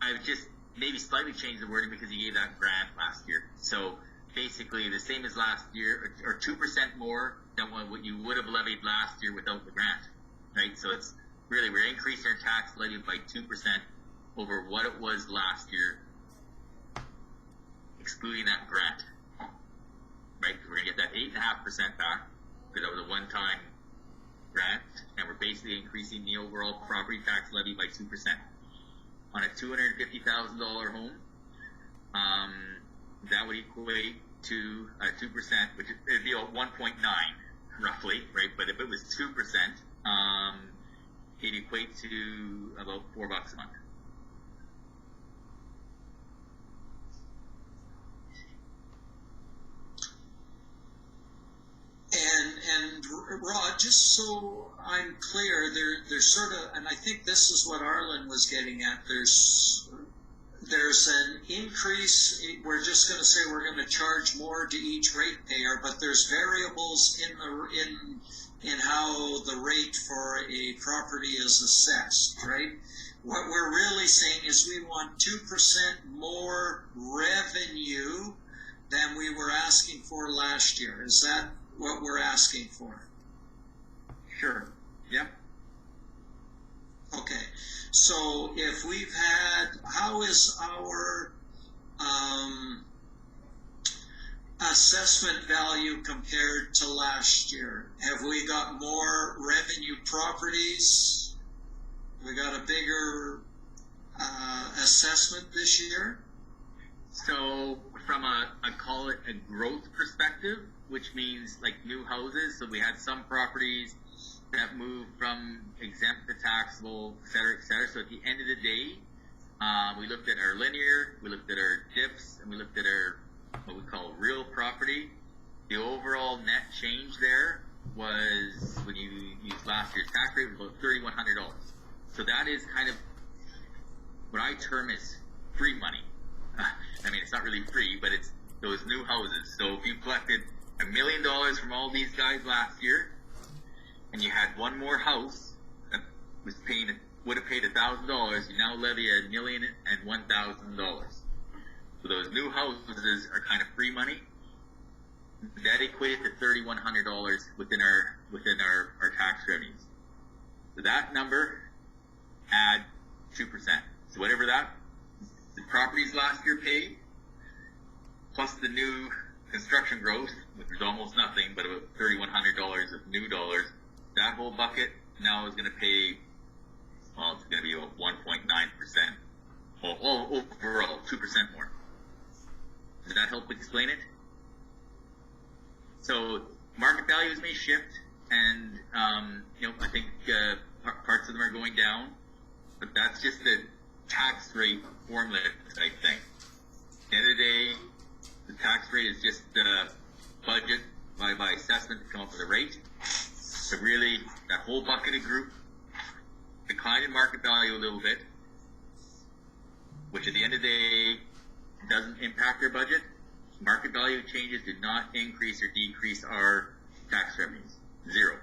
I've just maybe slightly changed the wording because you gave that grant last year. So basically the same as last year, or 2% more than what you would have levied last year without the grant, right? So it's really, we're increasing our tax levy by 2% over what it was last year, excluding that grant, right? We're gonna get that 8.5% back because that was a one-time grant, and we're basically increasing the overall property tax levy by 2%. On a $250,000 home, that would equate to 2%, which it'd be a 1.9 roughly, right? But if it was 2%, it'd equate to about $4 a month. And Rod, just so I'm clear, there's sort of, and I think this is what Arlen was getting at. There's an increase. We're just going to say we're going to charge more to each ratepayer, but there's variables in how the rate for a property is assessed, right? What we're really saying is we want 2% more revenue than we were asking for last year. Is that what we're asking for? Sure. Yep. Okay. So if we've had, how is our assessment value compared to last year? Have we got more revenue properties? We got a bigger assessment this year? So from I call it a growth perspective, which means like new houses. So we had some properties that moved from exempt to taxable, et cetera, et cetera. So at the end of the day, we looked at our linear, we looked at our dips, and we looked at our, what we call real property. The overall net change there was, when you use last year's tax rate, was about $3,100. So that is kind of what I term as free money. I mean, it's not really free, but it's those new houses. So if you collected $1 million from all these guys last year, and you had one more house that was would have paid $1,000, you now levy $1,001,000. So those new houses are kind of free money. That equated to $3,100 within our tax revenues. So that number, add 2%. So whatever the properties last year paid, plus the new construction growth, which was almost nothing, but about $3,100 of new dollars, that whole bucket now is going to pay, well, it's going to be about 1.9%. Overall, 2% more. Does that help explain it? So market values may shift, and I think parts of them are going down, but that's just the tax rate formula, I think. At the end of the day, the tax rate is just budget by assessment to come up with a rate. So really, that whole bucket of group declined in market value a little bit, which at the end of the day doesn't impact our budget. Market value changes did not increase or decrease our tax revenues. Zero.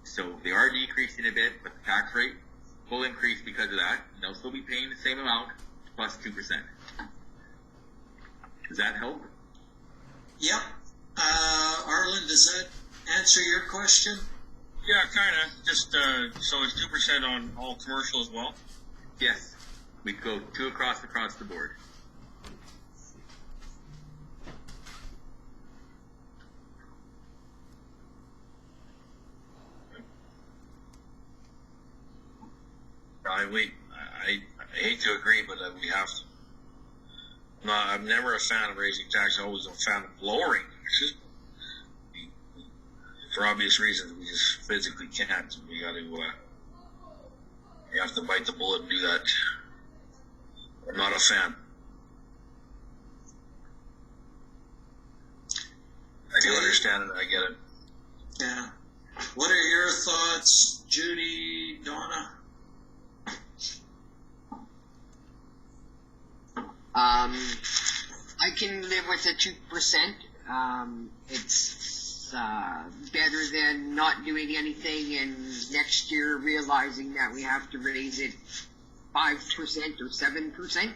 So they are decreasing a bit, but the tax rate will increase because of that. And they'll still be paying the same amount, plus 2%. Does that help? Yep. Arlen, does that answer your question? Yeah, kind of. Just so it's 2% on all commercial as well. Yes. We go 2 across the board. I hate to agree, but we have to. No, I'm never a fan of raising taxes. I'm always a fan of lowering taxes. for obvious reasons, we just physically can't. We got to, you have to bite the bullet and do that. I'm not a fan. I do understand it. I get it. Yeah. What are your thoughts, Judy, Donna? I can live with the 2%. It's better than not doing anything and next year realizing that we have to raise it 5% or 7%.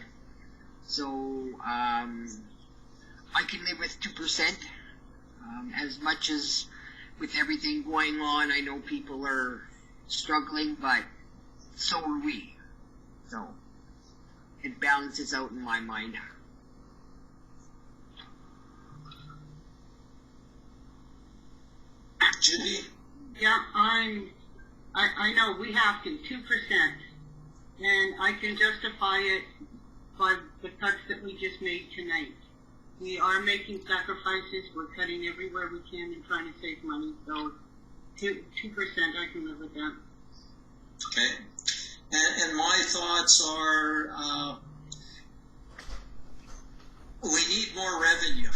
So I can live with 2%. As much as with everything going on, I know people are struggling, but so are we. So it balances out in my mind. Judy? Yeah, I know we have to 2%, and I can justify it by the cuts that we just made tonight. We are making sacrifices. We're cutting everywhere we can and trying to save money. So 2%, I can live with that. Okay. And my thoughts are, we need more revenue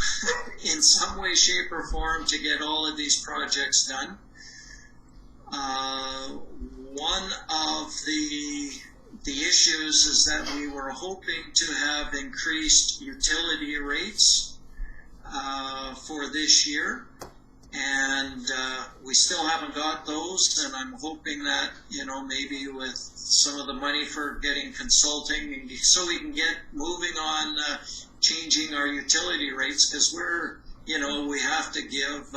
in some way, shape, or form to get all of these projects done. One of the issues is that we were hoping to have increased utility rates for this year, and we still haven't got those, and I'm hoping that, maybe with some of the money for getting consulting, and so we can get moving on changing our utility rates, because we have to give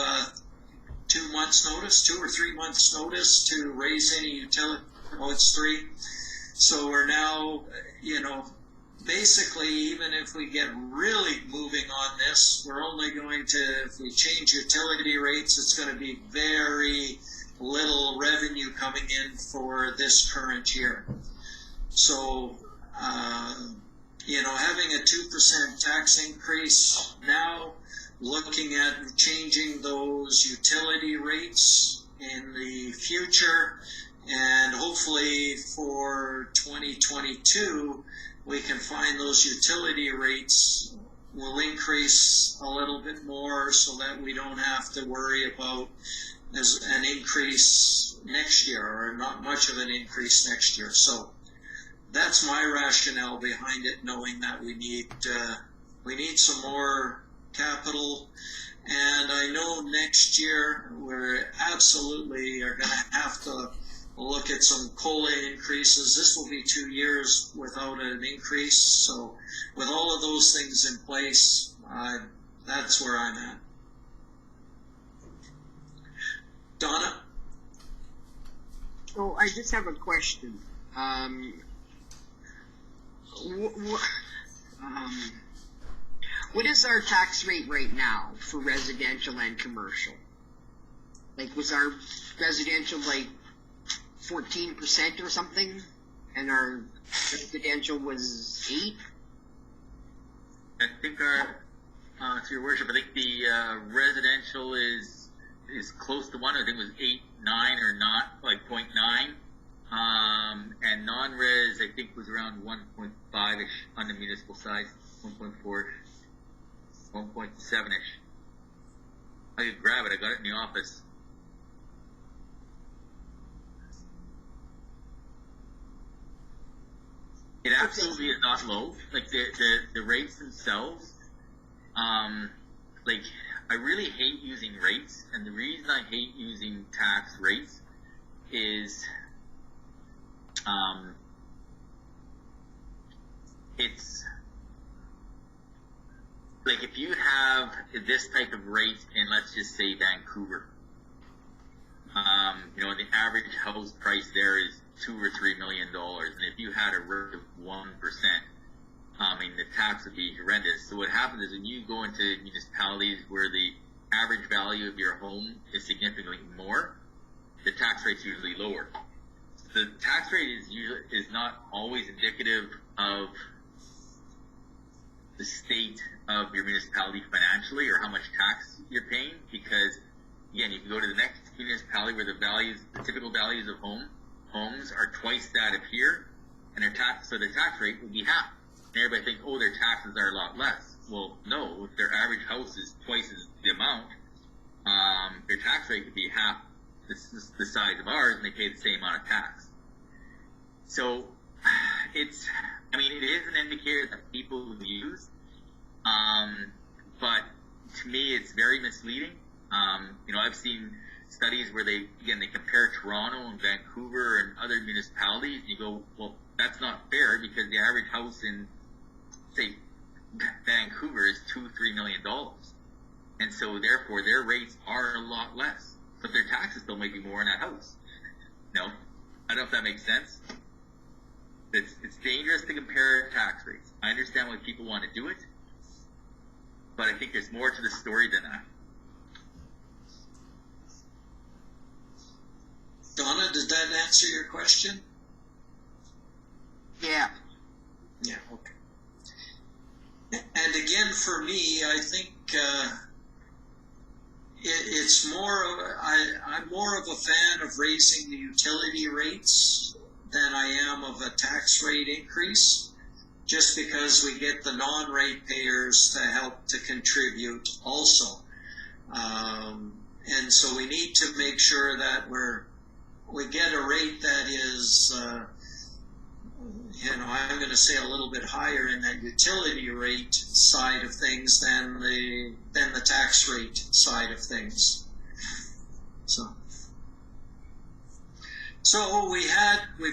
2 months notice, 2 or 3 months notice to raise any utility. Oh, it's 3. So we're now, basically, even if we get really moving on this, we're only going to, if we change utility rates, it's going to be very little revenue coming in for this current year. So, having a 2% tax increase now, looking at changing those utility rates in the future, and hopefully for 2022, we can find those utility rates will increase a little bit more so that we don't have to worry about as an increase next year, or not much of an increase next year. So that's my rationale behind it, knowing that we need some more capital. And I know next year we're absolutely are going to have to look at some COLA increases. This will be 2 years without an increase. So with all of those things in place, that's where I'm at. Donna? So I just have a question. What is our tax rate right now for residential and commercial? Like, was our residential 14% or something, and our residential was 8? I think to your worship, I think the residential is close to 1. I think it was 8.9 or not, like 0.9. And non-res, I think, was around 1.5-ish on the municipal side, 1.4-ish, 1.7-ish. I could grab it. I got it in the office. It absolutely is not low. Like the rates themselves, I really hate using rates, and the reason I hate using tax rates is, it's like if you have this type of rate in, let's just say, Vancouver, the average house price there is $2 or $3 million, and if you had a rate of 1%, the tax would be horrendous. So what happens is when you go into municipalities where the average value of your home is significantly more, the tax rate's usually lower. The tax rate is not always indicative of the state of your municipality financially or how much tax you're paying, because again, you can go to the next municipality where the typical values of homes are twice that of here, and their tax rate would be half. And everybody thinks, oh, their taxes are a lot less. Well, no, if their average house is twice the amount, their tax rate would be half the size of ours, and they pay the same amount of tax. So it is an indicator that people use, but to me, it's very misleading. I've seen studies where they compare Toronto and Vancouver and other municipalities, and you go, well, that's not fair because the average house in, say, Vancouver is $2-3 million. And so therefore their rates are a lot less. But their taxes still may be more in that house. No? I don't know if that makes sense. It's dangerous to compare tax rates. I understand why people want to do it, but I think there's more to the story than that. Donna, did that answer your question? Yeah. Yeah, okay. And again, for me, I think it's more of I'm more of a fan of raising the utility rates than I am of a tax rate increase, just because we get the non-rate payers to help to contribute also. And so we need to make sure that we get a rate that is, I'm going to say a little bit higher in that utility rate side of things than the tax rate side of things. So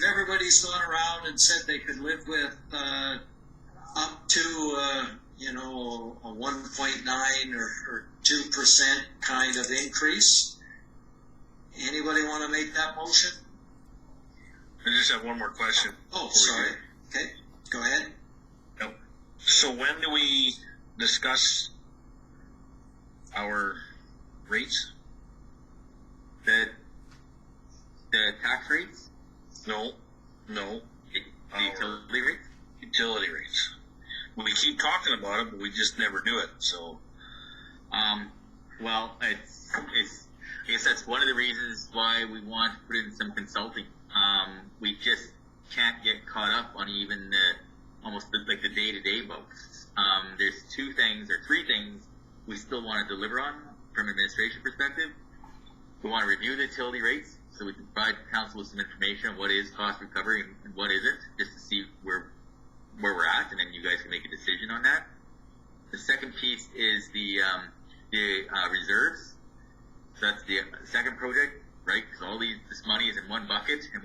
everybody's gone around and said they could live with up to a 1.9 or 2% kind of increase. Anybody want to make that motion? I just have one more question. Oh, sorry. Okay, go ahead. Yep. So when do we discuss our rates? The tax rates? No. The utility rates? Utility rates. We keep talking about it, but we just never do it. So, well, I guess that's one of the reasons why we want to put in some consulting. We just can't get caught up on even the day-to-day votes. There's 2 things or 3 things we still want to deliver on from an administration perspective. We want to review the utility rates so we can provide council with some information on what is cost recovery and what isn't, just to see where we're at, and then you guys can make a decision on that. The second piece is the reserves. So that's the second project, right? Because all this money is in one bucket, and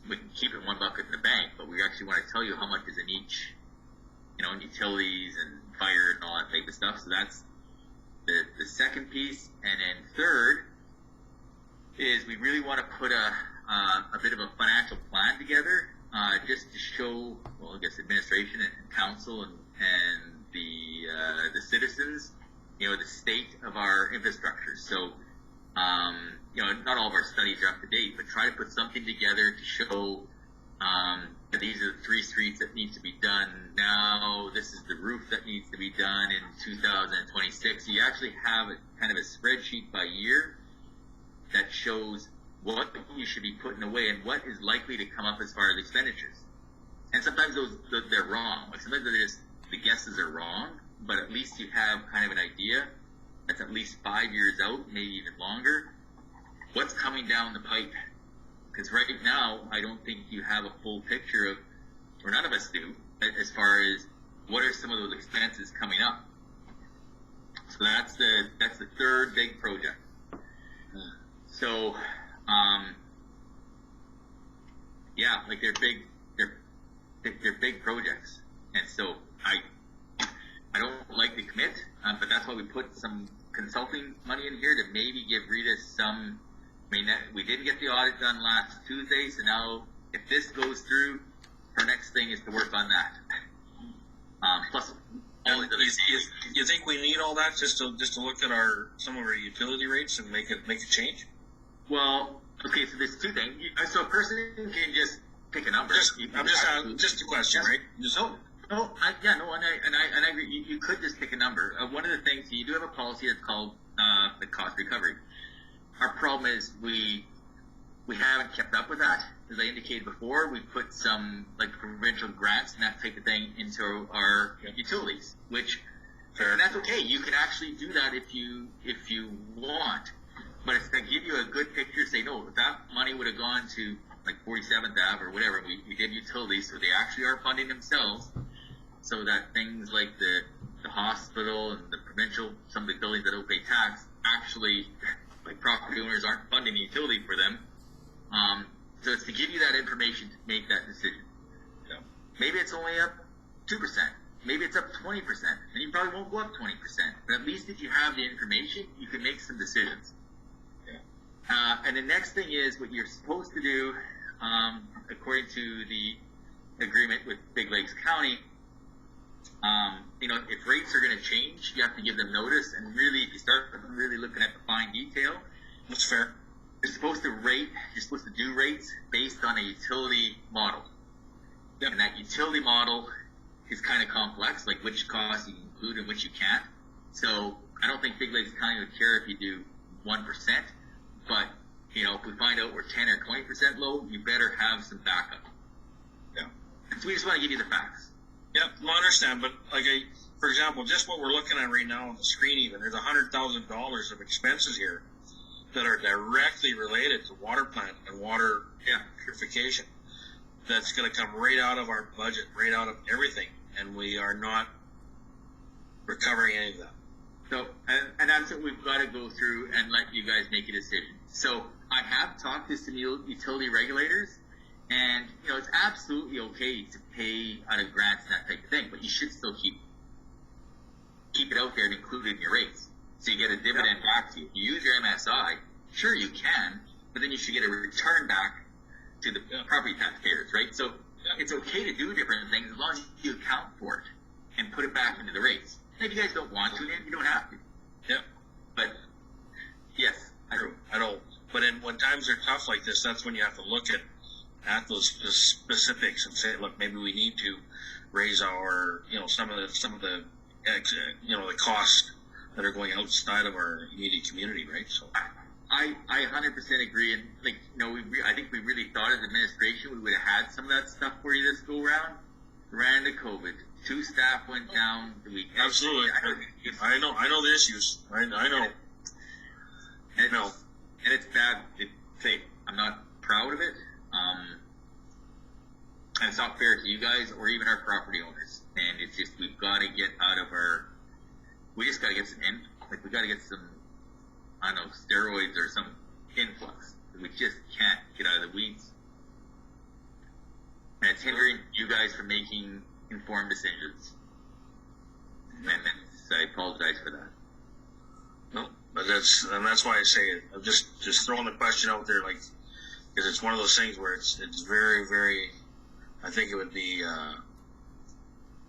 we can keep it in one bucket in the bank, but we actually want to tell you how much is in each, in utilities and fire and all that type of stuff. So that's the second piece. And then third is we really want to put a bit of a financial plan together, just to show, well, I guess administration and council and the citizens, the state of our infrastructure. So, not all of our studies are up to date, but try to put something together to show that these are the 3 streets that need to be done now. This is the roof that needs to be done in 2026. You actually have kind of a spreadsheet by year that shows what you should be putting away and what is likely to come up as far as expenditures. And sometimes they're wrong. Like sometimes the guesses are wrong, but at least you have kind of an idea that's at least 5 years out, maybe even longer, what's coming down the pipe. Because right now, I don't think you have a full picture of, or none of us do, as far as what are some of those expenses coming up. So that's the third big project. So, they're big projects, and so I don't like to commit, but that's why we put some consulting money in here to maybe give Rita some. We didn't get the audit done last Tuesday, so now if this goes through, her next thing is to work on that. Plus, you think we need all that just to look at some of our utility rates and make a change? Well, okay, so there's 2 things. So a person can just pick a number. Just a question, right? And I agree. You could just pick a number. One of the things, you do have a policy that's called the cost recovery. our problem is we haven't kept up with that. As I indicated before, we put some like provincial grants and that type of thing into our utilities, which and that's okay. You can actually do that if you want, but it's to give you a good picture. Say no, that money would have gone to like 47th Ave or whatever. We did utilities, so they actually are funding themselves, so that things like the hospital and the provincial, some of the buildings that don't pay tax, actually like property owners aren't funding the utility for them. So it's to give you that information to make that decision. So maybe it's only up 2%. Maybe it's up 20%. And you probably won't go up 20%. But at least if you have the information, you can make some decisions. Yeah. And the next thing is what you're supposed to do, according to the agreement with Big Lakes County, if rates are going to change, you have to give them notice. And really, if you start really looking at the fine detail, That's fair. you're supposed to do rates based on a utility model. Yep. And that utility model is kind of complex, like which costs you include and which you can't. So I don't think Big Lakes County would care if you do 1%, but if we find out we're 10 or 20% low, you better have some backup. Yeah. And so we just want to give you the facts. Yeah, I understand, but for example, just what we're looking at right now on the screen, even there's $100,000 of expenses here that are directly related to water plant and water purification. That's going to come right out of our budget, right out of everything, and we are not recovering any of that. So, and that's what we've got to go through and let you guys make a decision. So I have talked to some utility regulators, and it's absolutely okay to pay out of grants and that type of thing, but you should still keep it out there and include it in your rates, so you get a dividend back to you. If you use your MSI, sure you can, but then you should get a return back to the property taxpayers, right? So it's okay to do different things as long as you account for it and put it back into the rates. And if you guys don't want to, then you don't have to. Yeah. But yes, I don't. But when times are tough like this, that's when you have to look at those specifics and say, look, maybe we need to raise our, some of the the costs that are going outside of our immediate community, right? So I 100% agree, and I think we really thought as administration we would have had some of that stuff for you this go round. Ran into COVID, 2 staff went down the week. Absolutely, I know the issues. I know. And it's bad. I'm not proud of it. And it's not fair to you guys or even our property owners. And it's just we've got to get out of we just got to get we got to get some, I don't know, steroids or some influx. We just can't get out of the weeds. And it's hindering you guys from making informed decisions. And I apologize for that. No, but that's why I say it. I'm just throwing the question out there, because it's one of those things where it's very, very. I think it would be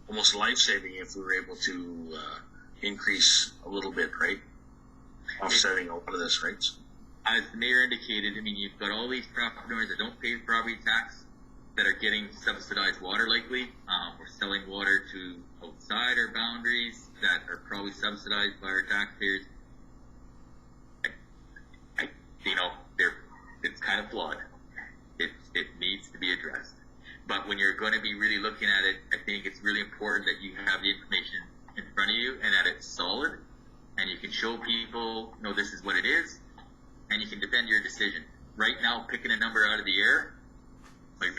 almost life-saving if we were able to increase a little bit, right? Offsetting a lot of this, right? As the mayor indicated, you've got all these property owners that don't pay property tax that are getting subsidized water likely. We're selling water to outside our boundaries that are probably subsidized by our taxpayers. It's kind of flawed. It needs to be addressed. But when you're going to be really looking at it, I think it's really important that you have the information in front of you and that it's solid, and you can show people, this is what it is, and you can defend your decision. Right now, picking a number out of the air, you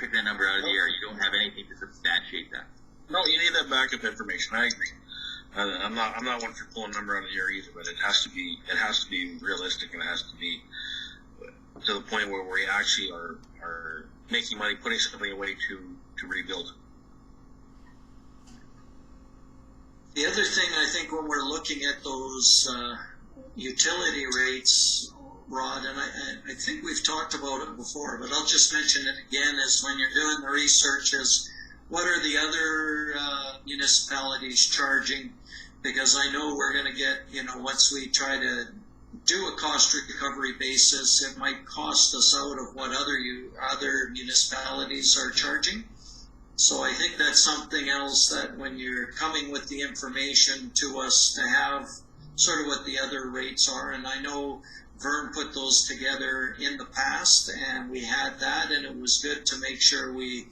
don't have anything to substantiate that. No, you need that backup information. I agree. I'm not one for pulling a number out of the air either, but it has to be realistic, and it has to be to the point where we actually are making money, putting something away to rebuild. The other thing I think when we're looking at those utility rates, Rod, and I think we've talked about it before, but I'll just mention it again, is when you're doing the research is what are the other municipalities charging? Because I know we're going to get, once we try to do a cost recovery basis, it might cost us out of what other municipalities are charging. So I think that's something else that when you're coming with the information to us to have sort of what the other rates are. And I know Vern put those together in the past, and we had that, and it was good to make sure we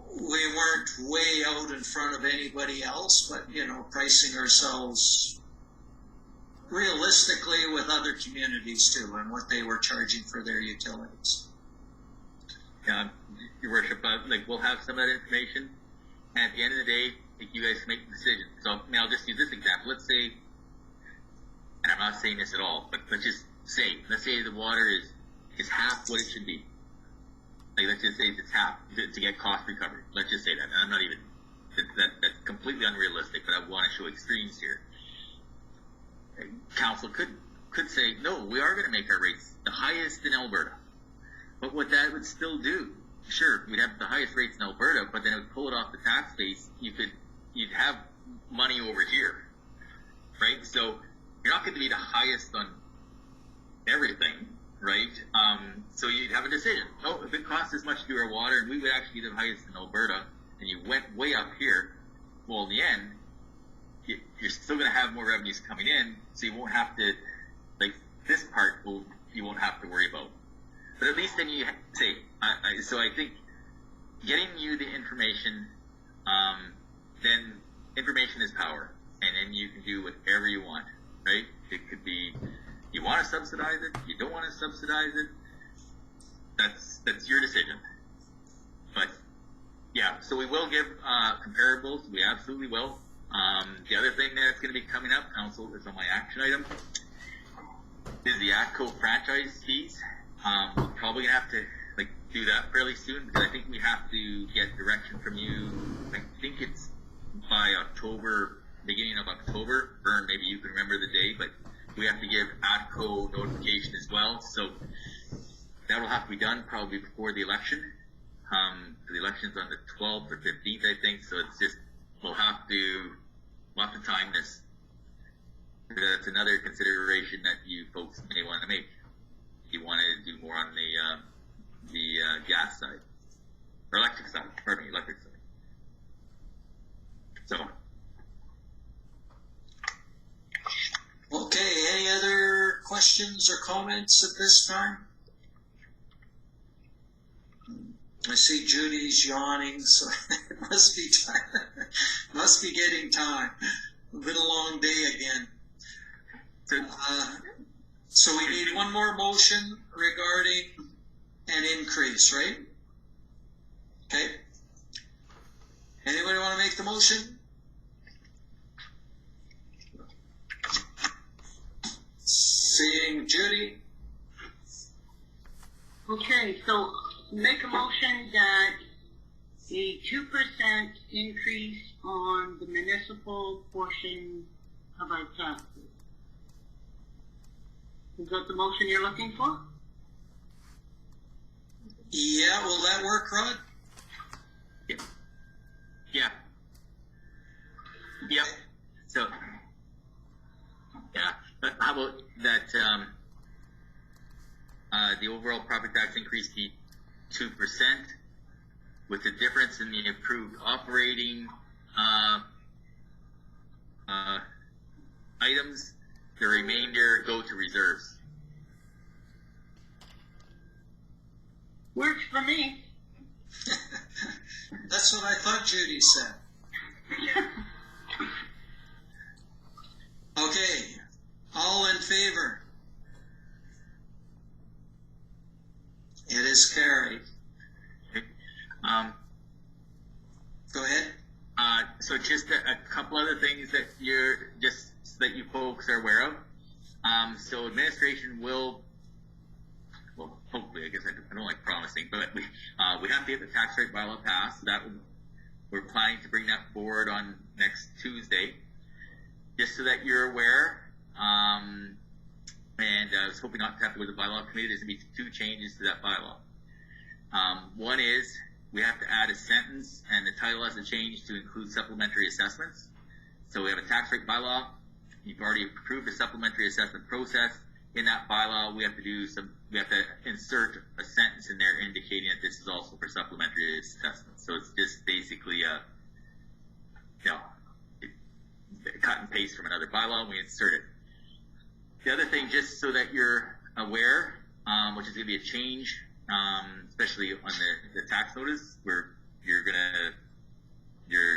weren't way out in front of anybody else, but, you know, pricing ourselves realistically with other communities too, and what they were charging for their utilities. Yeah, Your Worship, like, we'll have some of that information, and at the end of the day, like, you guys make the decision. So, I mean, I'll just use this example. Let's say, and I'm not saying this at all, but let's just say, the water is half what it should be. Like, let's just say it's half to get cost recovery. Let's just say that. And I'm not even, that's completely unrealistic, but I want to show extremes here. Council could say, no, we are going to make our rates the highest in Alberta. But what that would still do, sure, we'd have the highest rates in Alberta, but then it would pull it off the tax base. You'd have money over here, right? So you're not going to be the highest on everything, right? So you'd have a decision. Oh, if it costs as much to do our water, and we would actually be the highest in Alberta, and you went way up here, well, in the end, you're still going to have more revenues coming in, so you won't have to, like, this part you won't have to worry about. But at least then you say, so I think getting you the information, then information is power, and then you can do whatever you want, right? It could be, you want to subsidize it, you don't want to subsidize it, that's your decision. But yeah, so we will give comparables, we absolutely will. The other thing that's going to be coming up, Council, is on my action item, is the ATCO franchise fees. We're probably going to have to do that fairly soon, because I think we have to get direction from you. I think it's by October, beginning of October. Vern, maybe you can remember the day, but we have to give ATCO notification as well. So that will have to be done probably before the election. The election's on the 12th or 15th, I think. So it's just, we'll have to time this. That's another consideration that you folks may want to make. You want to do more on the gas side, or electric side, electric side. So. Okay, any other questions or comments at this time? I see Judy's yawning, so it must be time. Must be getting time. Been a long day again. So we need one more motion regarding an increase, right? Okay. Anybody want to make the motion? Seeing Judy. Okay, so make a motion that a 2% increase on the municipal portion of our taxes. Is that the motion you're looking for? Yeah, will that work, Rod? Yeah. Yep. So, yeah. But how about that? The overall property tax increase be 2%, with the difference in the approved operating items. The remainder go to reserves. Works for me. That's what I thought Judy said. Okay, all in favor? It is carried. Go ahead. So just a couple other things that that you folks are aware of. So administration will, well, hopefully, I guess I don't like promising, but we have to get the tax rate bylaw passed. So we're planning to bring that forward on next Tuesday, just so that you're aware. And I was hoping not to have to go to the bylaw committee. There's going to be 2 changes to that bylaw. One is we have to add a sentence, and the title has to change to include supplementary assessments. So we have a tax rate bylaw. You've already approved the supplementary assessment process. In that bylaw, we have to insert a sentence in there indicating that this is also for supplementary assessment. So it's just basically a cut and paste from another bylaw, and we insert it. The other thing, just so that you're aware, which is going to be a change, especially on the tax notice, where you're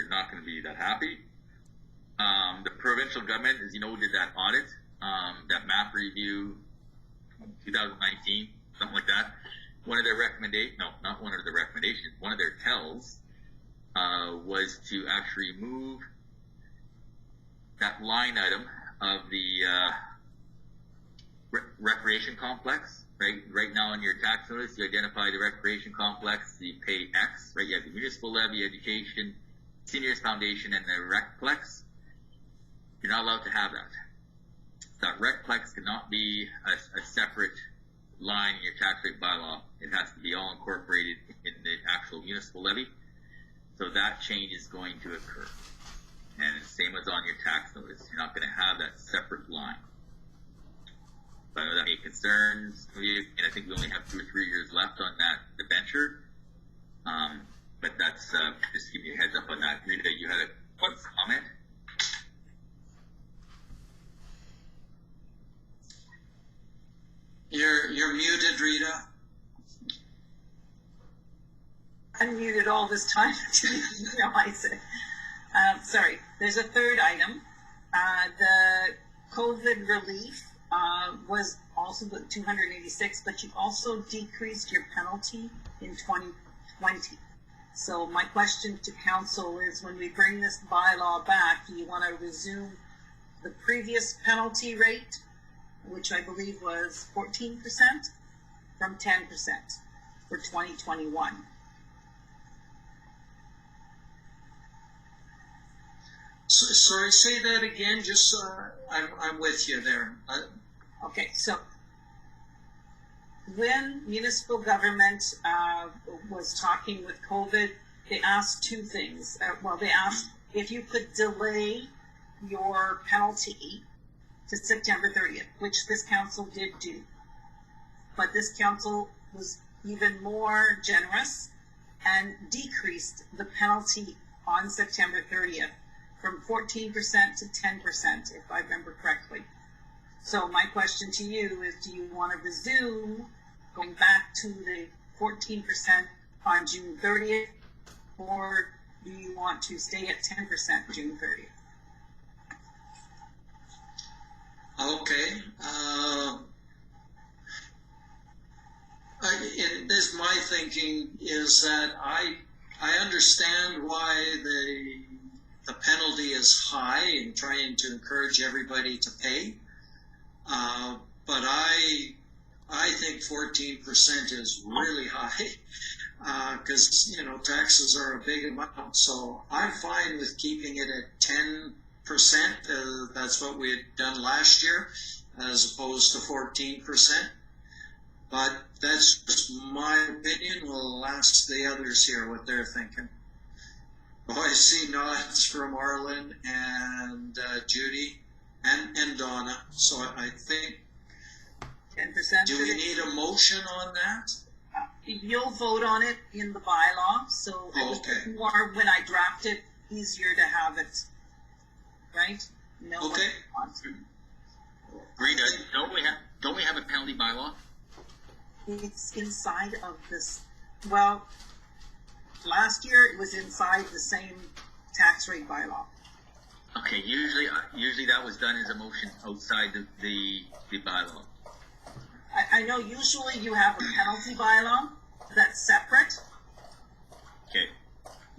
not going to be that happy. The provincial government, as you know, did that audit, that map review, 2019, something like that. One of their tells was to actually move that line item of the recreation complex. Right now in your tax notice, you identify the recreation complex, you pay X, right? You have the municipal levy, education, seniors foundation, and the recplex. You're not allowed to have that. That recplex cannot be a separate line in your tax rate bylaw. It has to be all incorporated in the actual municipal levy. So that change is going to occur. And the same as on your tax notice. You're not going to have that separate line. So I know that may concerns, and I think we only have 2 or 3 years left on that debenture. But that's just to give you a heads up on that. Rita, you had a quick comment? You're muted, Rita. Unmuted all this time. I didn't even realize it. Sorry. There's a third item. The COVID relief was also the 286, but you also decreased your penalty in 2020. So my question to council is, when we bring this bylaw back, do you want to resume the previous penalty rate, which I believe was 14%, from 10% for 2021? Sorry, say that again, just so I'm with you there. Okay, so when municipal government was talking with COVID, they asked 2 things. They asked if you could delay your penalty to September 30th, which this council did do. But this council was even more generous and decreased the penalty on September 30th from 14% to 10%, if I remember correctly. So my question to you is, do you want to resume going back to the 14% on June 30th, or do you want to stay at 10% June 30th? Okay. This my thinking is that I understand why the penalty is high in trying to encourage everybody to pay, but I think 14% is really high, because taxes are a big amount. So I'm fine with keeping it at 10%. That's what we had done last year, as opposed to 14%. But that's just my opinion. We'll ask the others here what they're thinking. Oh, I see nods from Arlen and Judy and Donna. So I think. 10%. Do we need a motion on that? You'll vote on it in the bylaw, so it was more when I draft it, easier to have it, right? No. Okay. Rita, don't we have a penalty bylaw? It's inside of this. Well, last year it was inside the same tax rate bylaw. Okay, usually that was done as a motion outside the bylaw. I know usually you have a penalty bylaw that's separate. Okay.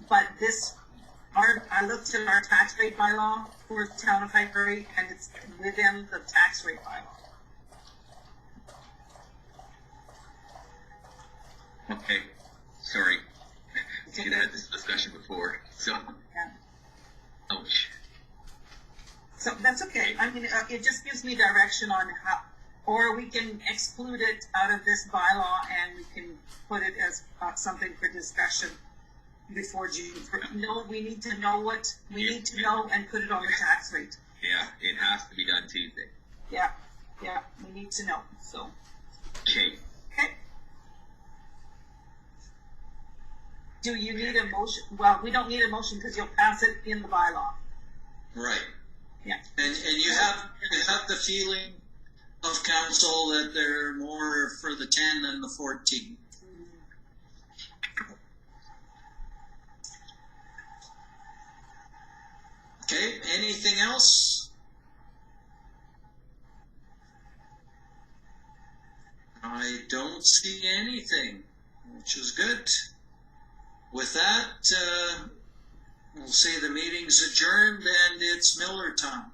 But I looked at our tax rate bylaw for the town of Highbury, and it's within the tax rate bylaw. Okay, sorry. We had this discussion before, so. Yeah. Ouch. So that's okay. I mean, it just gives me direction on how, or we can exclude it out of this bylaw and we can put it as something for discussion before June. No, we need to know what we need to know and put it on the tax rate. Yeah, it has to be done Tuesday. Yeah, we need to know. So. Okay. Do you need a motion? Well, we don't need a motion because you'll pass it in the bylaw. Right. Yeah. And you have the feeling of council that they're more for the 10 than the 14. Okay, anything else? I don't see anything, which is good. With that, we'll say the meeting's adjourned and it's Miller time.